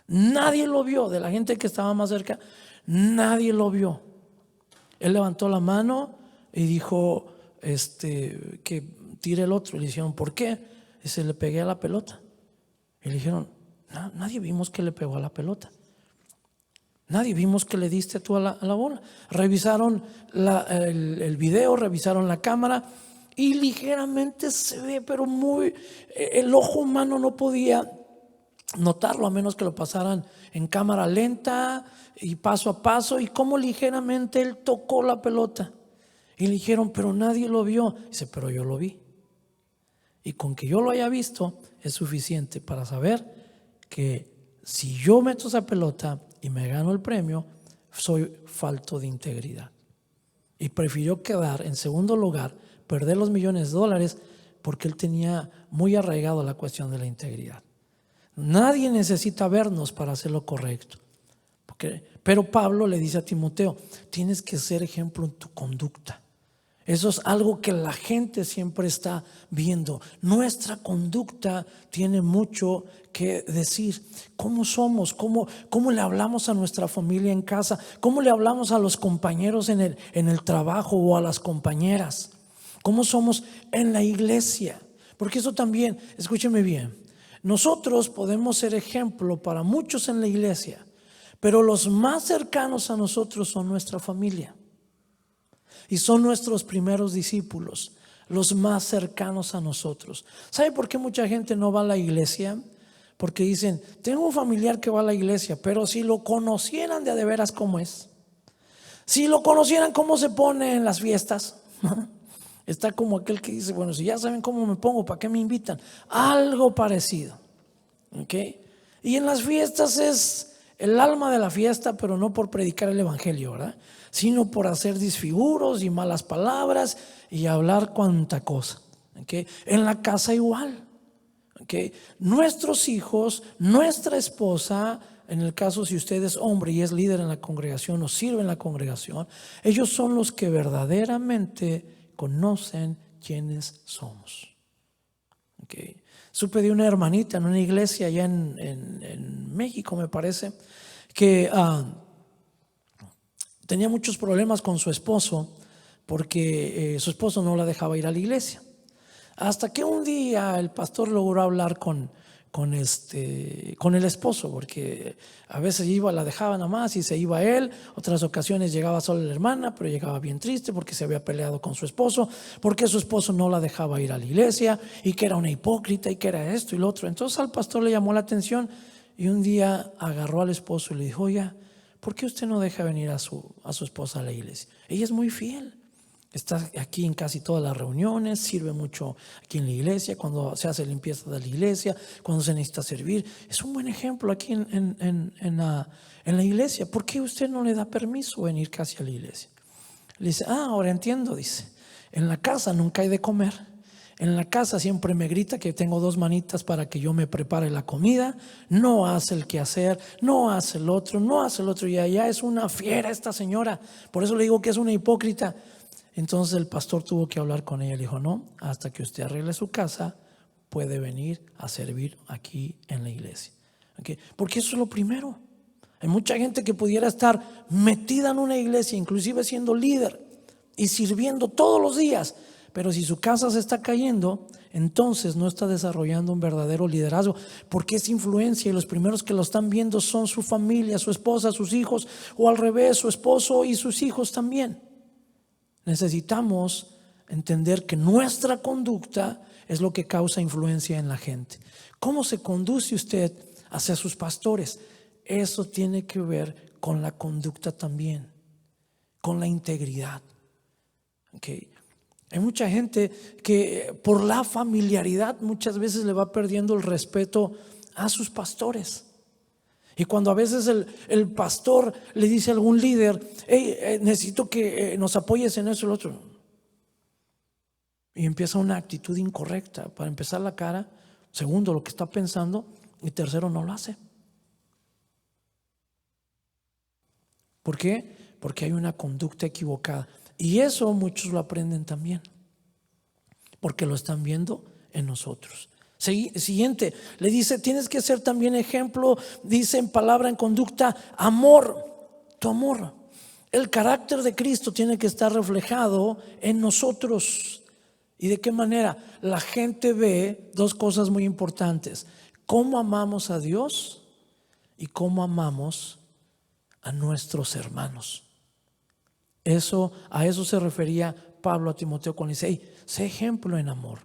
Nadie lo vio, de la gente que estaba más cerca, nadie lo vio. Él levantó la mano y dijo que tire el otro. Y le dijeron, ¿por qué? Y se le pegué a la pelota. Y le dijeron, nadie vimos que le pegó a la pelota. Nadie vimos que le diste tú a la bola. Revisaron el video, revisaron la cámara y ligeramente se ve, pero el ojo humano no podía notarlo a menos que lo pasaran en cámara lenta y paso a paso, y cómo ligeramente él tocó la pelota. Y le dijeron, pero nadie lo vio. Dice, pero yo lo vi. Y con que yo lo haya visto es suficiente para saber que si yo meto esa pelota y me gano el premio, soy falto de integridad. Y prefirió quedar en segundo lugar, perder los millones de dólares, porque él tenía muy arraigado la cuestión de la integridad. Nadie necesita vernos para hacer lo correcto. Pero Pablo le dice a Timoteo, tienes que ser ejemplo en tu conducta. Eso es algo que la gente siempre está viendo. Nuestra conducta tiene mucho que decir. ¿Cómo somos? ¿Cómo le hablamos a nuestra familia en casa? ¿Cómo le hablamos a los compañeros en el trabajo o a las compañeras? ¿Cómo somos en la iglesia? Porque eso también, escúcheme bien, nosotros podemos ser ejemplo para muchos en la iglesia, pero los más cercanos a nosotros son nuestra familia. Y son nuestros primeros discípulos, los más cercanos a nosotros. ¿Sabe por qué mucha gente no va a la iglesia? Porque dicen, tengo un familiar que va a la iglesia, pero si lo conocieran de veras cómo es, si lo conocieran cómo se pone en las fiestas, está como aquel que dice, bueno, si ya saben cómo me pongo, ¿para qué me invitan? Algo parecido. ¿Okay? Y en las fiestas es el alma de la fiesta, pero no por predicar el evangelio, ¿verdad? Sino por hacer disfiguros y malas palabras y hablar cuanta cosa. ¿Okay? En la casa igual. ¿Okay? Nuestros hijos, nuestra esposa, en el caso si usted es hombre y es líder en la congregación o sirve en la congregación, ellos son los que verdaderamente conocen quiénes somos. ¿Okay? Supe de una hermanita en una iglesia allá en México, me parece, que tenía muchos problemas con su esposo porque su esposo no la dejaba ir a la iglesia. Hasta que un día el pastor logró hablar con el esposo, porque a veces la dejaba nada más y se iba él. Otras ocasiones llegaba sola la hermana, pero llegaba bien triste porque se había peleado con su esposo, porque su esposo no la dejaba ir a la iglesia y que era una hipócrita y que era esto y lo otro. Entonces al pastor le llamó la atención y un día agarró al esposo y le dijo, oye, ¿por qué usted no deja venir a su esposa a la iglesia? Ella es muy fiel. Está aquí en casi todas las reuniones, sirve mucho aquí en la iglesia, cuando se hace limpieza de la iglesia, cuando se necesita servir. Es un buen ejemplo aquí en la iglesia. ¿Por qué usted no le da permiso venir casi a la iglesia? Le dice, ahora entiendo, dice. En la casa nunca hay de comer. En la casa siempre me grita que tengo 2 manitas para que yo me prepare la comida. No hace el quehacer, no hace el otro, no hace el otro. Y allá es una fiera esta señora. Por eso le digo que es una hipócrita. Entonces el pastor tuvo que hablar con ella. Le dijo, no, hasta que usted arregle su casa, puede venir a servir aquí en la iglesia. ¿Okay? Porque eso es lo primero. Hay mucha gente que pudiera estar metida en una iglesia, inclusive siendo líder y sirviendo todos los días, pero si su casa se está cayendo, entonces no está desarrollando un verdadero liderazgo, porque es influencia y los primeros que lo están viendo son su familia, su esposa, sus hijos, o al revés, su esposo y sus hijos también. Necesitamos entender que nuestra conducta es lo que causa influencia en la gente. ¿Cómo se conduce usted hacia sus pastores? Eso tiene que ver con la conducta también, con la integridad. Okay. Hay mucha gente que por la familiaridad muchas veces le va perdiendo el respeto a sus pastores. Y cuando a veces el pastor le dice a algún líder: hey, necesito que nos apoyes en eso y lo otro, y empieza una actitud incorrecta. Para empezar, la cara; segundo, lo que está pensando; y tercero, no lo hace. ¿Por qué? Porque hay una conducta equivocada. Y eso muchos lo aprenden también, porque lo están viendo en nosotros. Siguiente, le dice: tienes que ser también ejemplo, dice en palabra, en conducta, amor. Tu amor, el carácter de Cristo tiene que estar reflejado en nosotros. ¿Y de qué manera? La gente ve dos cosas muy importantes: cómo amamos a Dios y cómo amamos a nuestros hermanos. A eso se refería Pablo a Timoteo cuando dice: hey, sé ejemplo en amor.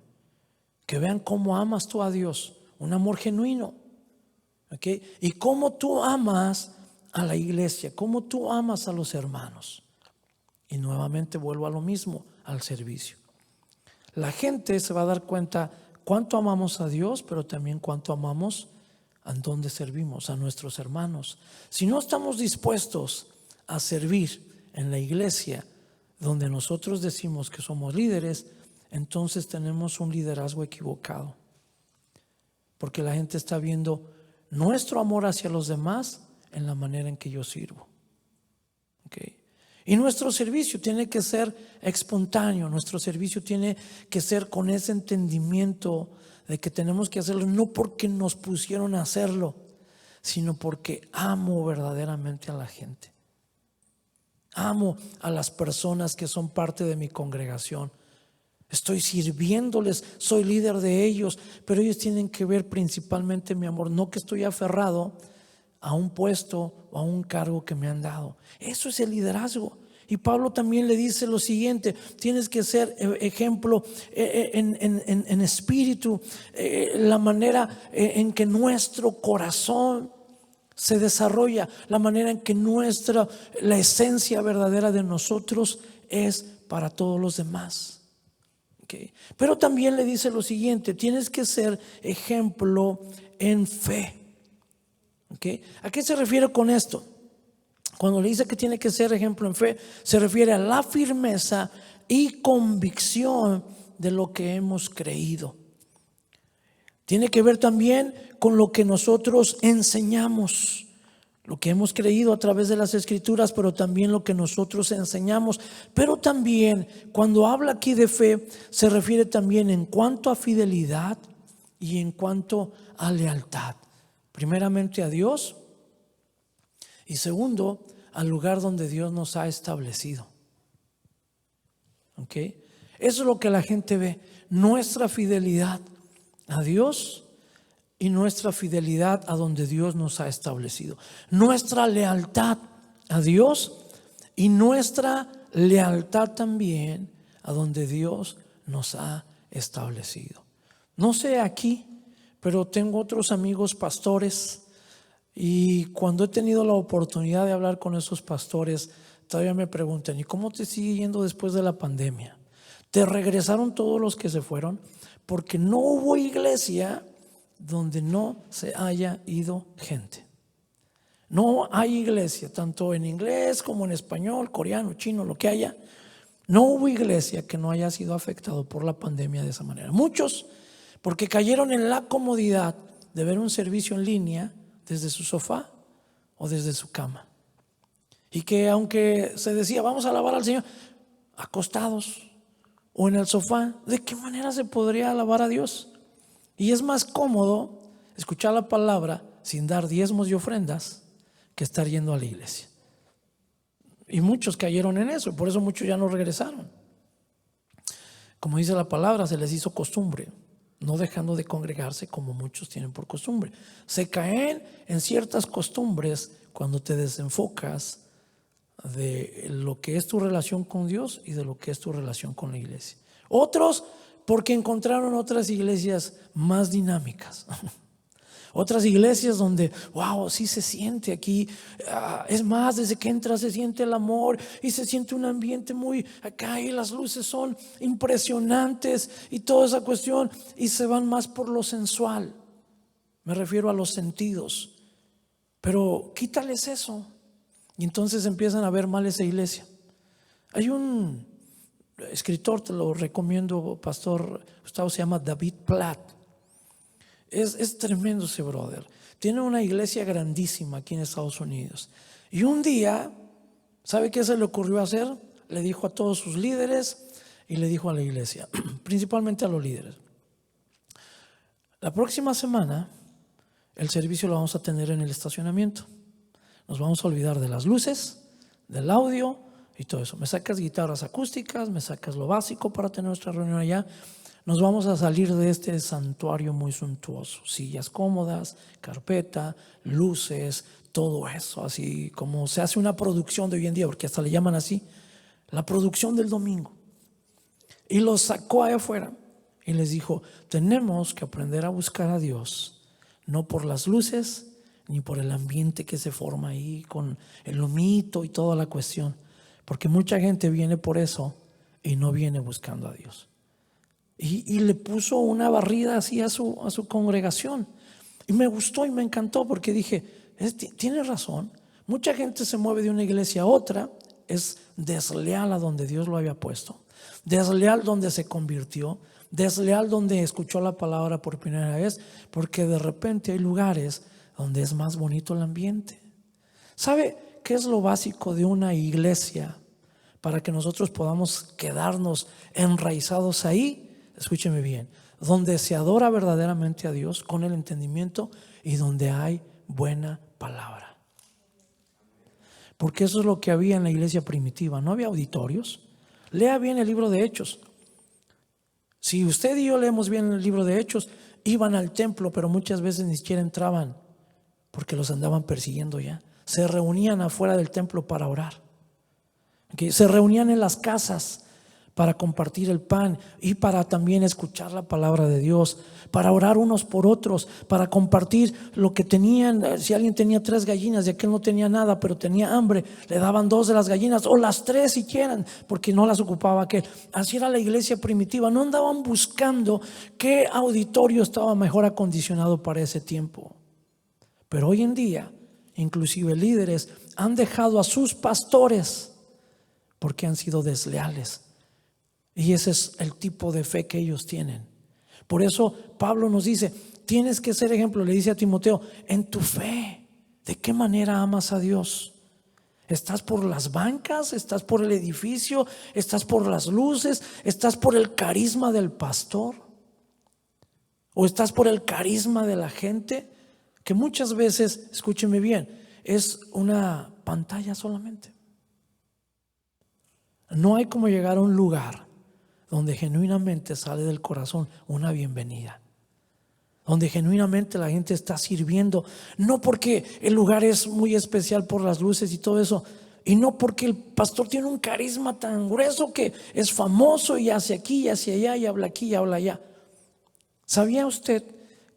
Que vean cómo amas tú a Dios, un amor genuino, ¿okay? Y cómo tú amas a la iglesia, cómo tú amas a los hermanos. Y nuevamente vuelvo a lo mismo, al servicio. La gente se va a dar cuenta cuánto amamos a Dios, pero también cuánto amamos a dónde servimos, a nuestros hermanos. Si no estamos dispuestos a servir en la iglesia donde nosotros decimos que somos líderes, entonces tenemos un liderazgo equivocado, porque la gente está viendo nuestro amor hacia los demás en la manera en que yo sirvo. ¿Okay? Y nuestro servicio tiene que ser espontáneo, nuestro servicio tiene que ser con ese entendimiento de que tenemos que hacerlo no porque nos pusieron a hacerlo, sino porque amo verdaderamente a la gente. Amo a las personas que son parte de mi congregación. Estoy sirviéndoles, soy líder de ellos, pero ellos tienen que ver principalmente mi amor, no que estoy aferrado a un puesto o a un cargo que me han dado. Eso es el liderazgo. Y Pablo también le dice lo siguiente: tienes que ser ejemplo en espíritu, la manera en que nuestro corazón se desarrolla, la manera en que la esencia verdadera de nosotros es para todos los demás. Okay. Pero también le dice lo siguiente: tienes que ser ejemplo en fe. Okay. ¿A qué se refiere con esto? Cuando le dice que tiene que ser ejemplo en fe, se refiere a la firmeza y convicción de lo que hemos creído. Tiene que ver también con lo que nosotros enseñamos, lo que hemos creído a través de las Escrituras, pero también lo que nosotros enseñamos. Pero también, cuando habla aquí de fe, se refiere también en cuanto a fidelidad y en cuanto a lealtad. Primeramente a Dios, y segundo, al lugar donde Dios nos ha establecido. ¿Okay? Eso es lo que la gente ve: nuestra fidelidad a Dios y nuestra fidelidad a donde Dios nos ha establecido. Nuestra lealtad a Dios y nuestra lealtad también a donde Dios nos ha establecido. No sé aquí, pero tengo otros amigos pastores, y cuando he tenido la oportunidad de hablar con esos pastores, todavía me preguntan: ¿y cómo te sigue yendo después de la pandemia? ¿Te regresaron todos los que se fueron? Porque no hubo iglesia donde no se haya ido gente. No hay iglesia, tanto en inglés como en español, coreano, chino, lo que haya. No hubo iglesia que no haya sido afectado por la pandemia de esa manera. Muchos, porque cayeron en la comodidad de ver un servicio en línea desde su sofá o desde su cama. Y que aunque se decía: vamos a alabar al Señor, acostados o en el sofá, ¿de qué manera se podría alabar a Dios? Y es más cómodo escuchar la palabra sin dar diezmos y ofrendas que estar yendo a la iglesia. Y muchos cayeron en eso, y por eso muchos ya no regresaron. Como dice la palabra, se les hizo costumbre, no dejando de congregarse como muchos tienen por costumbre. Se caen en ciertas costumbres cuando te desenfocas de lo que es tu relación con Dios y de lo que es tu relación con la iglesia. Otros porque encontraron otras iglesias más dinámicas, Otras iglesias donde, wow, sí se siente aquí. Es más, desde que entras se siente el amor y se siente un ambiente muy acá y las luces son impresionantes y toda esa cuestión, y se van más por lo sensual. Me refiero a los sentidos. Pero quítales eso y entonces empiezan a ver mal esa iglesia. Hay un escritor, te lo recomiendo, pastor Gustavo, se llama David Platt. Es tremendo ese brother. Tiene una iglesia grandísima aquí en Estados Unidos. Y un día, ¿sabe qué se le ocurrió hacer? Le dijo a todos sus líderes y le dijo a la iglesia, principalmente a los líderes: la próxima semana el servicio lo vamos a tener en el estacionamiento. Nos vamos a olvidar de las luces, del audio y todo eso. Me sacas guitarras acústicas, me sacas lo básico para tener nuestra reunión allá. Nos vamos a salir de este santuario muy suntuoso, sillas cómodas, carpeta, luces, todo eso, así como se hace una producción de hoy en día, porque hasta le llaman así, la producción del domingo. Y los sacó allá afuera y les dijo: tenemos que aprender a buscar a Dios, no por las luces ni por el ambiente que se forma ahí con el humito y toda la cuestión, porque mucha gente viene por eso y no viene buscando a Dios. Y le puso una barrida así a su congregación. Y me gustó y me encantó, porque dije, tiene razón. Mucha gente se mueve de una iglesia a otra, es desleal a donde Dios lo había puesto, desleal donde se convirtió, desleal donde escuchó la palabra por primera vez, porque de repente hay lugares donde es más bonito el ambiente. ¿Sabe qué es lo básico de una iglesia para que nosotros podamos quedarnos enraizados ahí? Escúcheme bien: donde se adora verdaderamente a Dios con el entendimiento y donde hay buena palabra. Porque eso es lo que había en la iglesia primitiva. No había auditorios. Lea bien el libro de Hechos. Si usted y yo leemos bien el libro de Hechos, iban al templo, pero muchas veces ni siquiera entraban porque los andaban persiguiendo ya. Se reunían afuera del templo para orar. Se reunían en las casas para compartir el pan y para también escuchar la palabra de Dios, para orar unos por otros, para compartir lo que tenían. Si alguien tenía 3 gallinas y aquel no tenía nada pero tenía hambre, le daban 2 de las gallinas, o las 3 si quieren, porque no las ocupaba aquel. Así era la iglesia primitiva. No andaban buscando qué auditorio estaba mejor acondicionado para ese tiempo. Pero hoy en día, inclusive líderes han dejado a sus pastores porque han sido desleales. Y ese es el tipo de fe que ellos tienen. Por eso Pablo nos dice: tienes que ser ejemplo, le dice a Timoteo, en tu fe. ¿De qué manera amas a Dios? ¿Estás por las bancas? ¿Estás por el edificio? ¿Estás por las luces? ¿Estás por el carisma del pastor? ¿O estás por el carisma de la gente? Que muchas veces, escúcheme bien, es una pantalla solamente. No hay como llegar a un lugar donde genuinamente sale del corazón una bienvenida, donde genuinamente la gente está sirviendo, no porque el lugar es muy especial por las luces y todo eso, y no porque el pastor tiene un carisma tan grueso que es famoso y hace aquí y hace allá y habla aquí y habla allá. ¿Sabía usted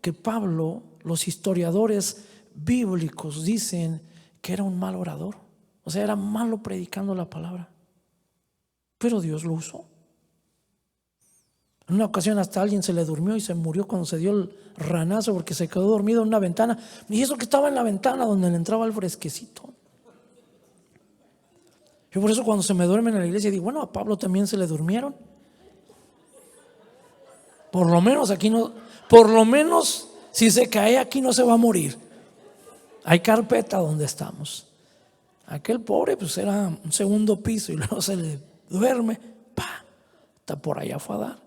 que Pablo, los historiadores bíblicos dicen que era un mal orador? O sea, era malo predicando la palabra, pero Dios lo usó. En una ocasión hasta alguien se le durmió y se murió cuando se dio el ranazo porque se quedó dormido en una ventana. Y eso que estaba en la ventana donde le entraba el fresquecito. Yo por eso cuando se me duermen en la iglesia digo, bueno, a Pablo también se le durmieron. Por lo menos aquí no, por lo menos si se cae aquí no se va a morir. Hay carpeta donde estamos. Aquel pobre pues era un segundo piso y luego se le duerme, está por allá fue a dar.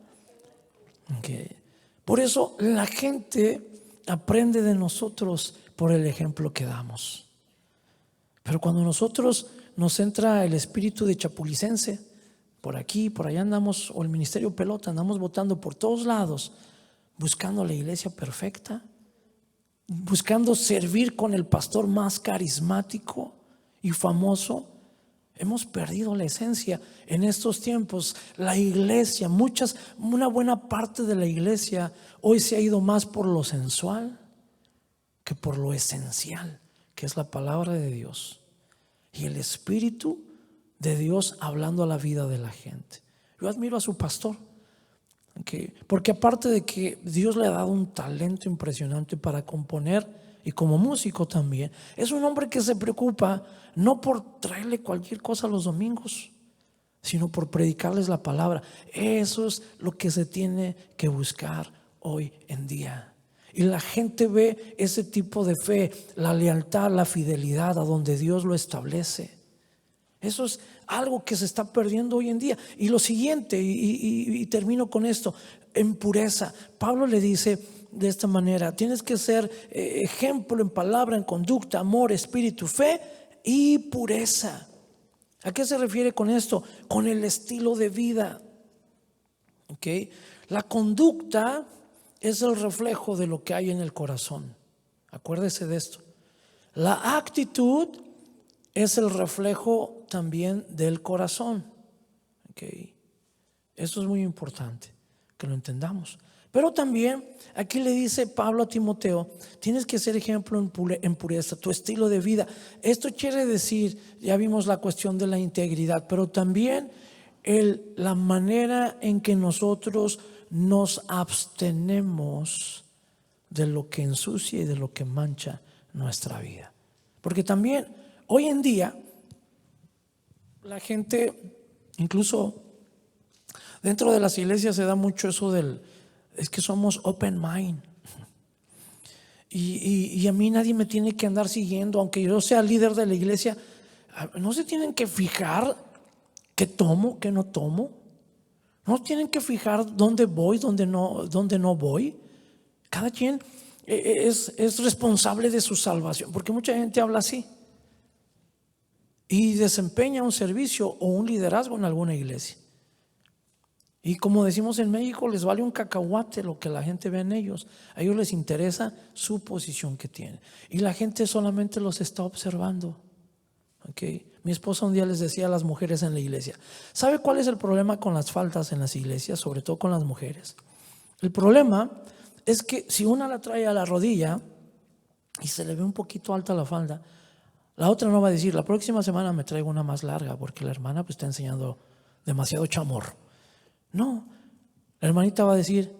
Okay. Por eso la gente aprende de nosotros por el ejemplo que damos. Pero cuando nosotros nos entra el espíritu de chapulicense, por aquí, por allá andamos, o el ministerio pelota, andamos votando por todos lados, buscando la iglesia perfecta, buscando servir con el pastor más carismático y famoso. Hemos perdido la esencia en estos tiempos. La iglesia, una buena parte de la iglesia hoy se ha ido más por lo sensual que por lo esencial, que es la palabra de Dios y el Espíritu de Dios hablando a la vida de la gente. Yo admiro a su pastor, porque aparte de que Dios le ha dado un talento impresionante para componer y como músico también, es un hombre que se preocupa no por traerle cualquier cosa los domingos, sino por predicarles la palabra. Eso es lo que se tiene que buscar hoy en día. Y la gente ve ese tipo de fe, la lealtad, la fidelidad a donde Dios lo establece. Eso es algo que se está perdiendo hoy en día. Y lo siguiente, y termino con esto, en pureza. Pablo le dice de esta manera: tienes que ser ejemplo en palabra, en conducta, amor, espíritu, fe y pureza. ¿A qué se refiere con esto? Con el estilo de vida. La conducta es el reflejo de lo que hay en el corazón. Acuérdese de esto. La actitud es el reflejo también del corazón. Esto es muy importante que lo entendamos. Pero también aquí le dice Pablo a Timoteo: tienes que ser ejemplo en pureza, tu estilo de vida. Esto quiere decir, ya vimos la cuestión de la integridad, pero también la manera en que nosotros nos abstenemos de lo que ensucia y de lo que mancha nuestra vida. Porque también hoy en día la gente, incluso dentro de las iglesias, se da mucho eso es que somos open mind. Y a mí nadie me tiene que andar siguiendo, aunque yo sea líder de la iglesia. No se tienen que fijar qué tomo, qué no tomo. No tienen que fijar dónde voy, dónde no voy. Cada quien es responsable de su salvación, porque mucha gente habla así y desempeña un servicio o un liderazgo en alguna iglesia. Y como decimos en México, les vale un cacahuate lo que la gente ve en ellos. A ellos les interesa su posición que tienen. Y la gente solamente los está observando. Mi esposa un día les decía a las mujeres en la iglesia: ¿sabe cuál es el problema con las faldas en las iglesias? Sobre todo con las mujeres. El problema es que si una la trae a la rodilla y se le ve un poquito alta la falda, la otra no va a decir: la próxima semana me traigo una más larga, porque la hermana pues está enseñando demasiado chamorro. No, la hermanita va a decir: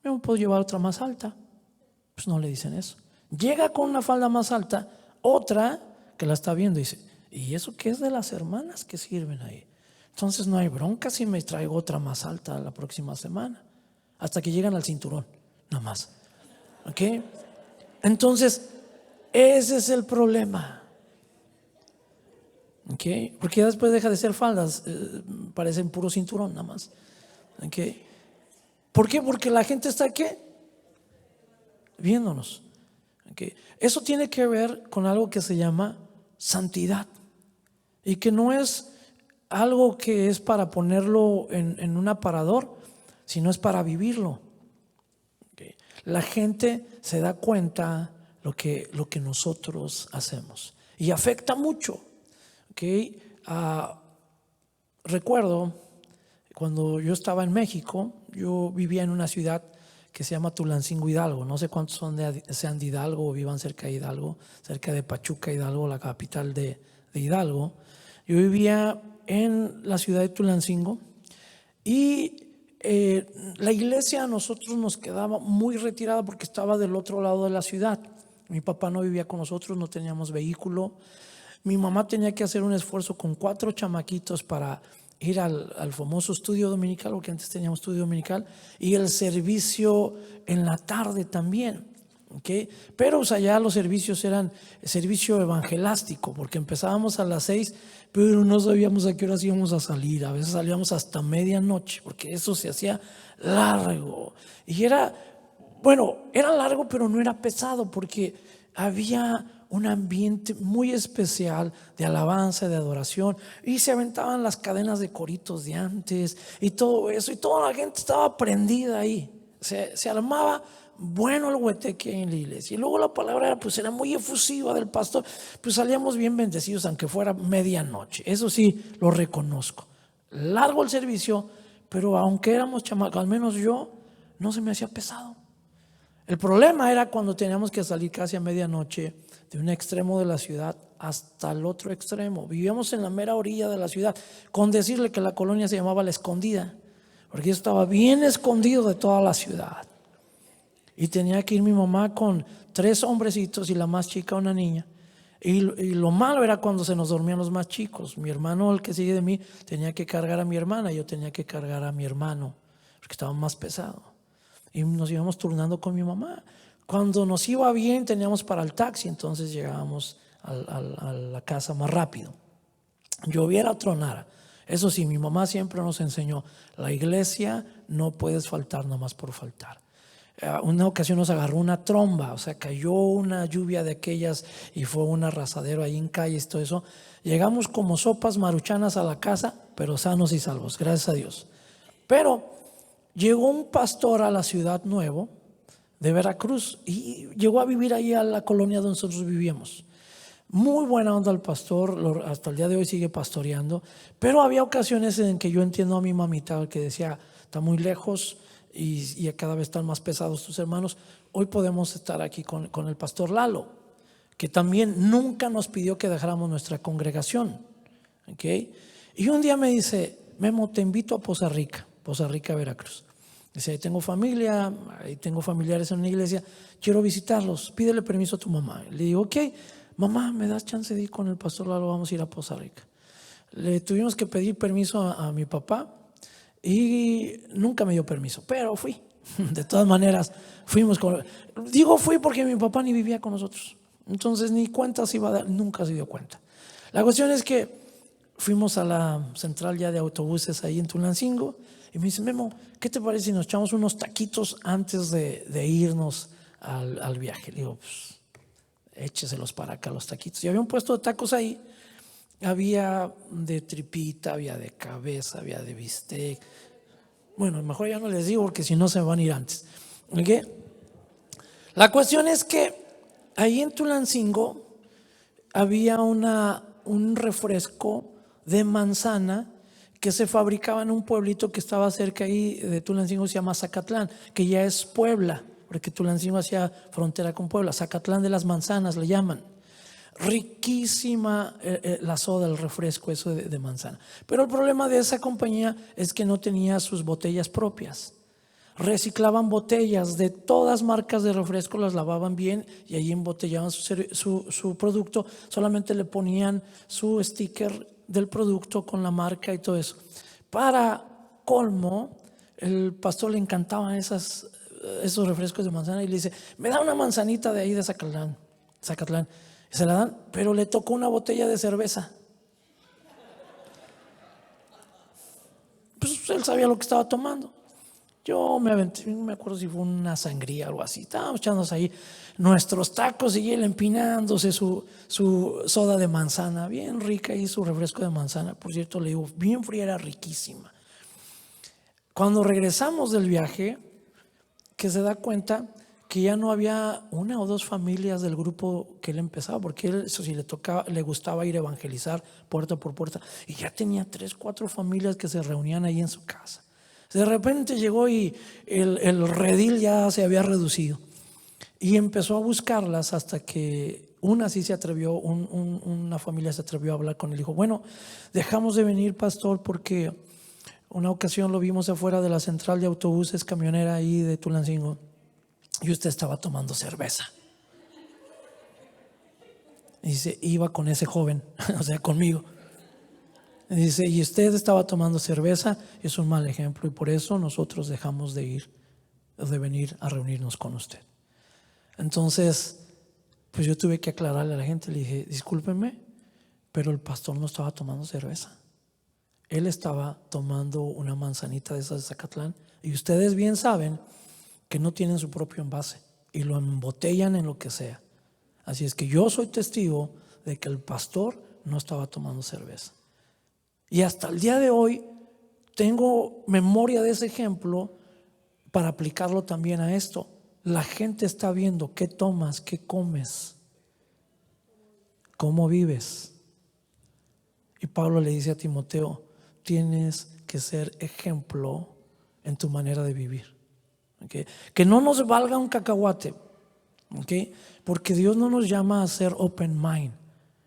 me puedo llevar otra más alta. Pues no le dicen eso. Llega con una falda más alta, otra que la está viendo y dice: ¿y eso qué es de las hermanas que sirven ahí? Entonces no hay bronca si me traigo otra más alta la próxima semana, hasta que llegan al cinturón, nada más. Entonces ese es el problema. Porque ya después deja de ser faldas, parecen puro cinturón nada más. ¿Por qué? Porque la gente está viéndonos. Eso tiene que ver con algo que se llama santidad, y que no es algo que es para ponerlo en un aparador, sino es para vivirlo. La gente se da cuenta lo que nosotros hacemos y afecta mucho. Recuerdo cuando yo estaba en México, yo vivía en una ciudad que se llama Tulancingo, Hidalgo. No sé cuántos sean de Hidalgo o vivan cerca de Hidalgo, cerca de Pachuca, Hidalgo, la capital de Hidalgo. Yo vivía en la ciudad de Tulancingo y la iglesia a nosotros nos quedaba muy retirada porque estaba del otro lado de la ciudad. Mi papá no vivía con nosotros, no teníamos vehículo. Mi mamá tenía que hacer un esfuerzo con 4 chamaquitos para ir al famoso estudio dominical, porque antes teníamos estudio dominical, y el servicio en la tarde también. Pero allá los servicios eran servicio evangelástico, porque empezábamos a las 6, pero no sabíamos a qué horas íbamos a salir. A veces salíamos hasta medianoche, porque eso se hacía largo. Y era largo, pero no era pesado, porque había un ambiente muy especial de alabanza, de adoración, y se aventaban las cadenas de coritos de antes y todo eso, y toda la gente estaba prendida ahí. Se armaba bueno el hueteque en la iglesia. Y luego la palabra era muy efusiva del pastor. Pues salíamos bien bendecidos, aunque fuera medianoche. Eso sí, lo reconozco. Largo el servicio, pero aunque éramos chamacos, al menos yo, no se me hacía pesado. El problema era cuando teníamos que salir casi a medianoche de un extremo de la ciudad hasta el otro extremo. Vivíamos en la mera orilla de la ciudad, con decirle que la colonia se llamaba La Escondida, porque yo estaba bien escondido de toda la ciudad. Y tenía que ir mi mamá con 3 hombrecitos y la más chica una niña. Y lo malo era cuando se nos dormían los más chicos. Mi hermano, el que sigue de mí, tenía que cargar a mi hermana, yo tenía que cargar a mi hermano, porque estaba más pesado. Y nos íbamos turnando con mi mamá. Cuando nos iba bien teníamos para el taxi, entonces llegábamos a la casa más rápido. Lloviera o tronara. Eso sí, mi mamá siempre nos enseñó, la iglesia no puedes faltar nomás por faltar. Una ocasión nos agarró una tromba, o sea, cayó una lluvia de aquellas y fue un arrasadero ahí en calles, todo eso. Llegamos como sopas maruchanas a la casa, pero sanos y salvos, gracias a Dios. Pero llegó un pastor a la Ciudad Nuevo de Veracruz y llegó a vivir ahí a la colonia donde nosotros vivíamos. Muy buena onda el pastor, hasta el día de hoy sigue pastoreando, pero había ocasiones en que yo entiendo a mi mamita que decía, está muy lejos y cada vez están más pesados tus hermanos. Hoy podemos estar aquí con el pastor Lalo, que también nunca nos pidió que dejáramos nuestra congregación. ¿Okay? Y un día me dice, Memo, te invito a Poza Rica, Veracruz. Dice, ahí tengo familia, ahí tengo familiares en una iglesia, quiero visitarlos, pídele permiso a tu mamá. Le digo, ok, mamá, ¿me das chance de ir con el pastor Lalo? Vamos a ir a Poza Rica. Le tuvimos que pedir permiso a mi papá y nunca me dio permiso, pero fui. De todas maneras, fuimos fui porque mi papá ni vivía con nosotros, entonces ni cuenta se iba a dar, nunca se dio cuenta. La cuestión es que fuimos a la central ya de autobuses ahí en Tulancingo y me dice, Memo, ¿qué te parece si nos echamos unos taquitos antes de irnos al viaje? Le digo, pues écheselos para acá los taquitos. Y había un puesto de tacos ahí, había de tripita, había de cabeza, había de bistec. Bueno, mejor ya no les digo porque si no se van a ir antes. ¿Okay? La cuestión es que ahí en Tulancingo había un refresco de manzana que se fabricaba en un pueblito que estaba cerca ahí de Tulancingo, se llama Zacatlán, que ya es Puebla, porque Tulancingo hacía frontera con Puebla. Zacatlán de las Manzanas le llaman. Riquísima la soda, el refresco eso de manzana. Pero el problema de esa compañía es que no tenía sus botellas propias. Reciclaban botellas de todas marcas de refresco, las lavaban bien y ahí embotellaban su producto. Solamente le ponían su sticker del producto con la marca y todo eso. Para colmo, el pastor le encantaban esos refrescos de manzana y le dice, me da una manzanita de ahí de Zacatlán. Y se la dan, pero le tocó una botella de cerveza. Pues él sabía lo que estaba tomando. Yo me aventé, no me acuerdo si fue una sangría o algo así. Estábamos echándonos ahí nuestros tacos y él empinándose su soda de manzana, bien rica, y su refresco de manzana. Por cierto, le digo, bien fría, era riquísima. Cuando regresamos del viaje, que se da cuenta que ya no había 1 o 2 familias del grupo que él empezaba, porque él, eso sí, le gustaba ir a evangelizar puerta por puerta, y ya tenía 3, 4 familias que se reunían ahí en su casa. De repente llegó y el redil ya se había reducido y empezó a buscarlas hasta que una sí se atrevió, una familia se atrevió a hablar con él. Dijo, bueno, dejamos de venir, pastor, porque una ocasión lo vimos afuera de la central de autobuses camionera ahí de Tulancingo y usted estaba tomando cerveza. Y dice, iba con ese joven, o sea, conmigo. Y dice, y usted estaba tomando cerveza, es un mal ejemplo y por eso nosotros dejamos de venir a reunirnos con usted. Entonces, pues yo tuve que aclararle a la gente, le dije, discúlpenme, pero el pastor no estaba tomando cerveza. Él estaba tomando una manzanita de esas de Zacatlán y ustedes bien saben que no tienen su propio envase y lo embotellan en lo que sea. Así es que yo soy testigo de que el pastor no estaba tomando cerveza. Y hasta el día de hoy tengo memoria de ese ejemplo para aplicarlo también a esto. La gente está viendo qué tomas, qué comes, cómo vives. Y Pablo le dice a Timoteo, tienes que ser ejemplo en tu manera de vivir. ¿okay? Que no nos valga un cacahuate, ¿okay? Porque Dios no nos llama a ser open mind,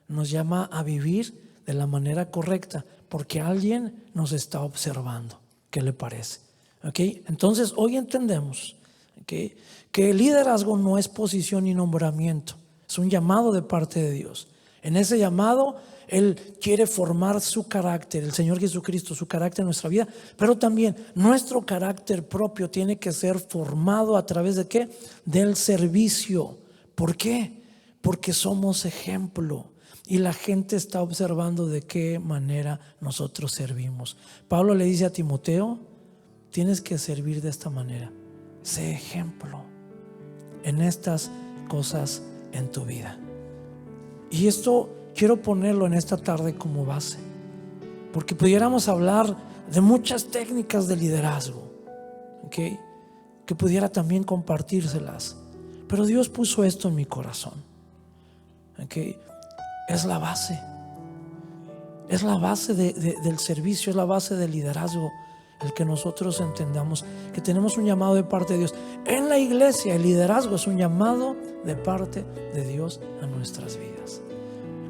nos llama a vivir de la manera correcta, porque alguien nos está observando. ¿Qué le parece? ¿Okay? Entonces hoy entendemos, ¿okay?, que el liderazgo no es posición ni nombramiento, es un llamado de parte de Dios. En ese llamado Él quiere formar su carácter, el Señor Jesucristo, su carácter en nuestra vida, pero también nuestro carácter propio tiene que ser formado a través de ¿qué? Del servicio. ¿Por qué? Porque somos ejemplo y la gente está observando de qué manera nosotros servimos. Pablo le dice a Timoteo: tienes que servir de esta manera, sé ejemplo en estas cosas en tu vida. Y esto quiero ponerlo en esta tarde como base, porque pudiéramos hablar de muchas técnicas de liderazgo, ¿okay?, que pudiera también compartírselas, pero Dios puso esto en mi corazón, ¿okay? Es la base del servicio, es la base del liderazgo, el que nosotros entendamos que tenemos un llamado de parte de Dios. En la iglesia el liderazgo es un llamado de parte de Dios a nuestras vidas.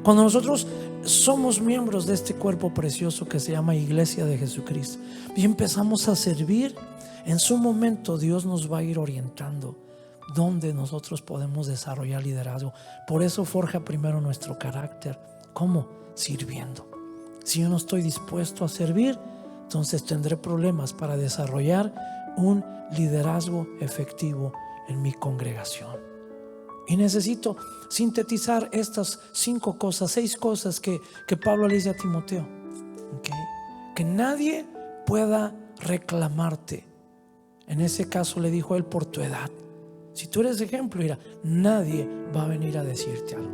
Cuando nosotros somos miembros de este cuerpo precioso que se llama Iglesia de Jesucristo y empezamos a servir, en su momento Dios nos va a ir orientando dónde nosotros podemos desarrollar liderazgo. Por eso forja primero nuestro carácter. ¿Cómo? Sirviendo. Si yo no estoy dispuesto a servir, entonces tendré problemas para desarrollar un liderazgo efectivo en mi congregación. Y necesito sintetizar estas 6 cosas que Pablo le dice a Timoteo, ¿okay? Que nadie pueda reclamarte. En ese caso le dijo él, por tu edad. Si tú eres ejemplo, mira, nadie va a venir a decirte algo.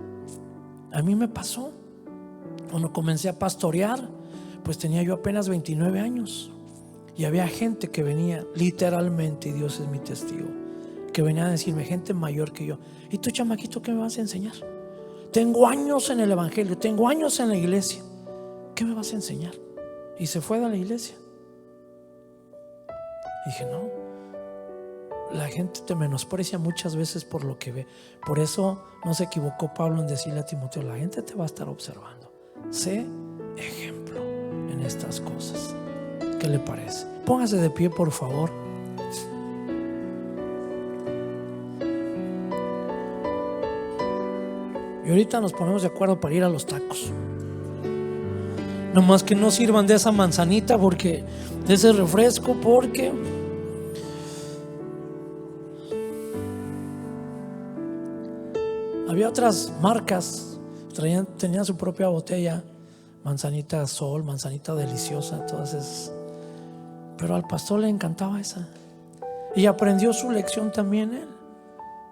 A mí me pasó cuando comencé a pastorear, pues tenía yo apenas 29 años y había gente que venía literalmente, y Dios es mi testigo, que venía a decirme, gente mayor que yo: ¿y tú, chamaquito, qué me vas a enseñar? Tengo años en el evangelio, tengo años en la iglesia, ¿qué me vas a enseñar? Y se fue de la iglesia. Y dije, no, la gente te menosprecia muchas veces por lo que ve. Por eso no se equivocó Pablo en decirle a Timoteo: la gente te va a estar observando, sé ejemplo en estas cosas. ¿Qué le parece? Póngase de pie, por favor. Y ahorita nos ponemos de acuerdo para ir a los tacos. Nomás que no sirvan de esa manzanita, porque de ese refresco, porque había otras marcas, tenían su propia botella, manzanita Sol, manzanita deliciosa, todas esas. Pero al pastor le encantaba esa. Y aprendió su lección también él,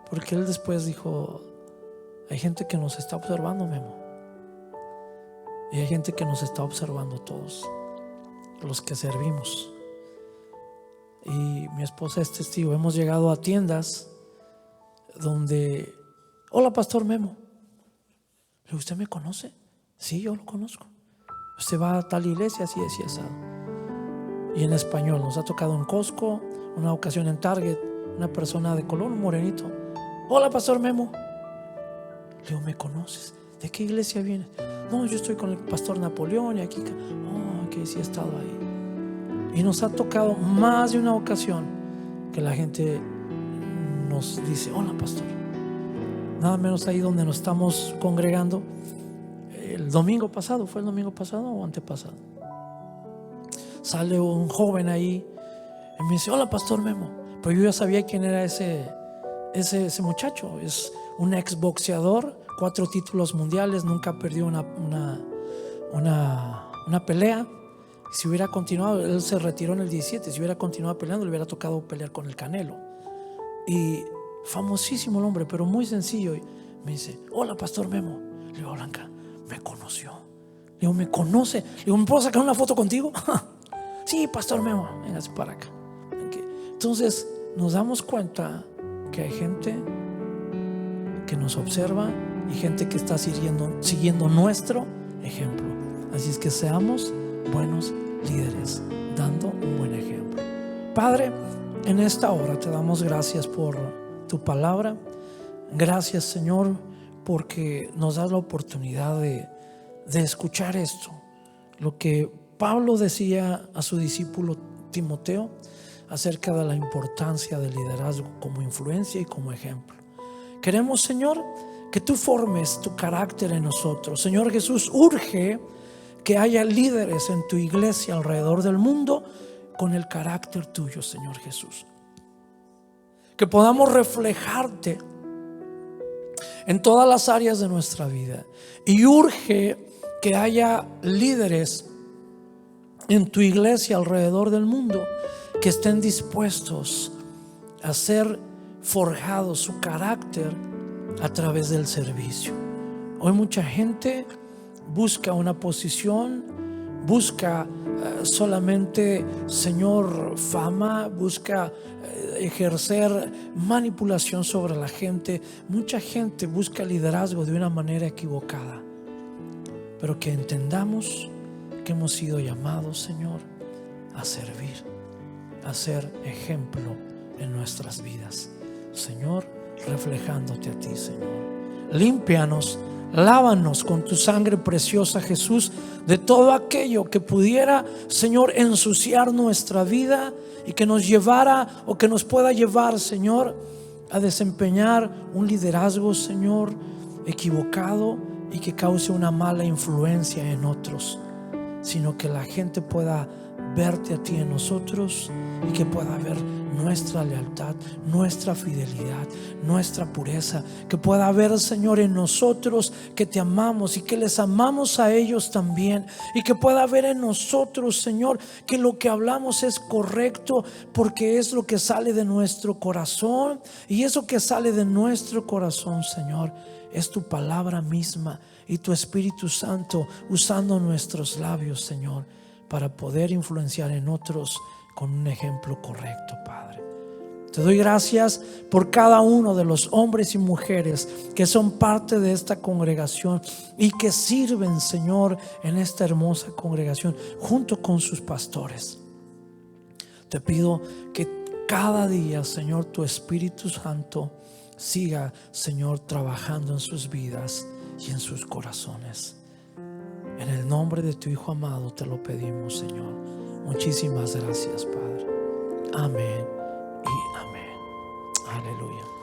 porque él después dijo: hay gente que nos está observando, Memo, y hay gente que nos está observando todos los que servimos. Y mi esposa es testigo. Hemos llegado a tiendas donde: hola, pastor Memo. Le digo: ¿usted me conoce? Sí, yo lo conozco. ¿Usted va a tal iglesia? Sí, así, así. Y en español. Nos ha tocado en Costco, una ocasión en Target, una persona de color, un morenito: hola, pastor Memo. Le digo: ¿me conoces? ¿De qué iglesia vienes? No, yo estoy con el pastor Napoleón y aquí. Oh, que sí he estado ahí. Y nos ha tocado más de una ocasión que la gente nos dice: hola, pastor. Nada menos ahí donde nos estamos congregando. El domingo pasado, ¿fue el domingo pasado o antepasado? Sale un joven ahí y me dice: hola, pastor Memo. Pero yo ya sabía quién era ese muchacho. Es un exboxeador, 4 títulos mundiales, nunca perdió una pelea. Si hubiera continuado, él se retiró en el 17. Si hubiera continuado peleando, le hubiera tocado pelear con el Canelo. Y famosísimo el hombre, pero muy sencillo. Y me dice: hola, pastor Memo. Le digo: Blanca, me conoció. Le digo: ¿me conoce? Le digo: ¿me puedo sacar una foto contigo? Sí, pastor Memo, véngase para acá. Entonces nos damos cuenta que hay gente que nos observa y gente que está siguiendo nuestro ejemplo. Así es que seamos buenos líderes, dando un buen ejemplo. Padre, En esta hora te damos gracias por tu palabra. Gracias, Señor, porque nos das la oportunidad de escuchar esto, lo que Pablo decía a su discípulo Timoteo acerca de la importancia del liderazgo como influencia y como ejemplo. Queremos, Señor, que tú formes tu carácter en nosotros. Señor Jesús, urge que haya líderes en tu iglesia alrededor del mundo con el carácter tuyo, Señor Jesús. Que podamos reflejarte en todas las áreas de nuestra vida. Y urge que haya líderes en tu iglesia alrededor del mundo que estén dispuestos a ser forjados su carácter a través del servicio. Hoy mucha gente busca una posición, busca solamente, Señor, fama, busca ejercer manipulación sobre la gente. Mucha gente busca liderazgo de una manera equivocada, pero que entendamos que hemos sido llamados, Señor, a servir, a ser ejemplo en nuestras vidas, Señor, reflejándote a ti, Señor. Límpianos, lávanos con tu sangre preciosa, Jesús, de todo aquello que pudiera, Señor, ensuciar nuestra vida y que nos llevara o que nos pueda llevar, Señor, a desempeñar un liderazgo, Señor, equivocado y que cause una mala influencia en otros, sino que la gente pueda verte a ti en nosotros y que pueda ver nuestra lealtad, nuestra fidelidad, nuestra pureza, que pueda ver, Señor, en nosotros que te amamos y que les amamos a ellos también, y que pueda ver en nosotros, Señor, que lo que hablamos es correcto porque es lo que sale de nuestro corazón, y eso que sale de nuestro corazón, Señor, es tu palabra misma y tu Espíritu Santo usando nuestros labios, Señor, para poder influenciar en otros con un ejemplo correcto, Padre. Te doy gracias por cada uno de los hombres y mujeres que son parte de esta congregación y que sirven, Señor, en esta hermosa congregación junto con sus pastores. Te pido que cada día, Señor, tu Espíritu Santo siga, Señor, trabajando en sus vidas y en sus corazones. En el nombre de tu Hijo amado te lo pedimos, Señor. Muchísimas gracias, Padre. Amén y amén. Aleluya.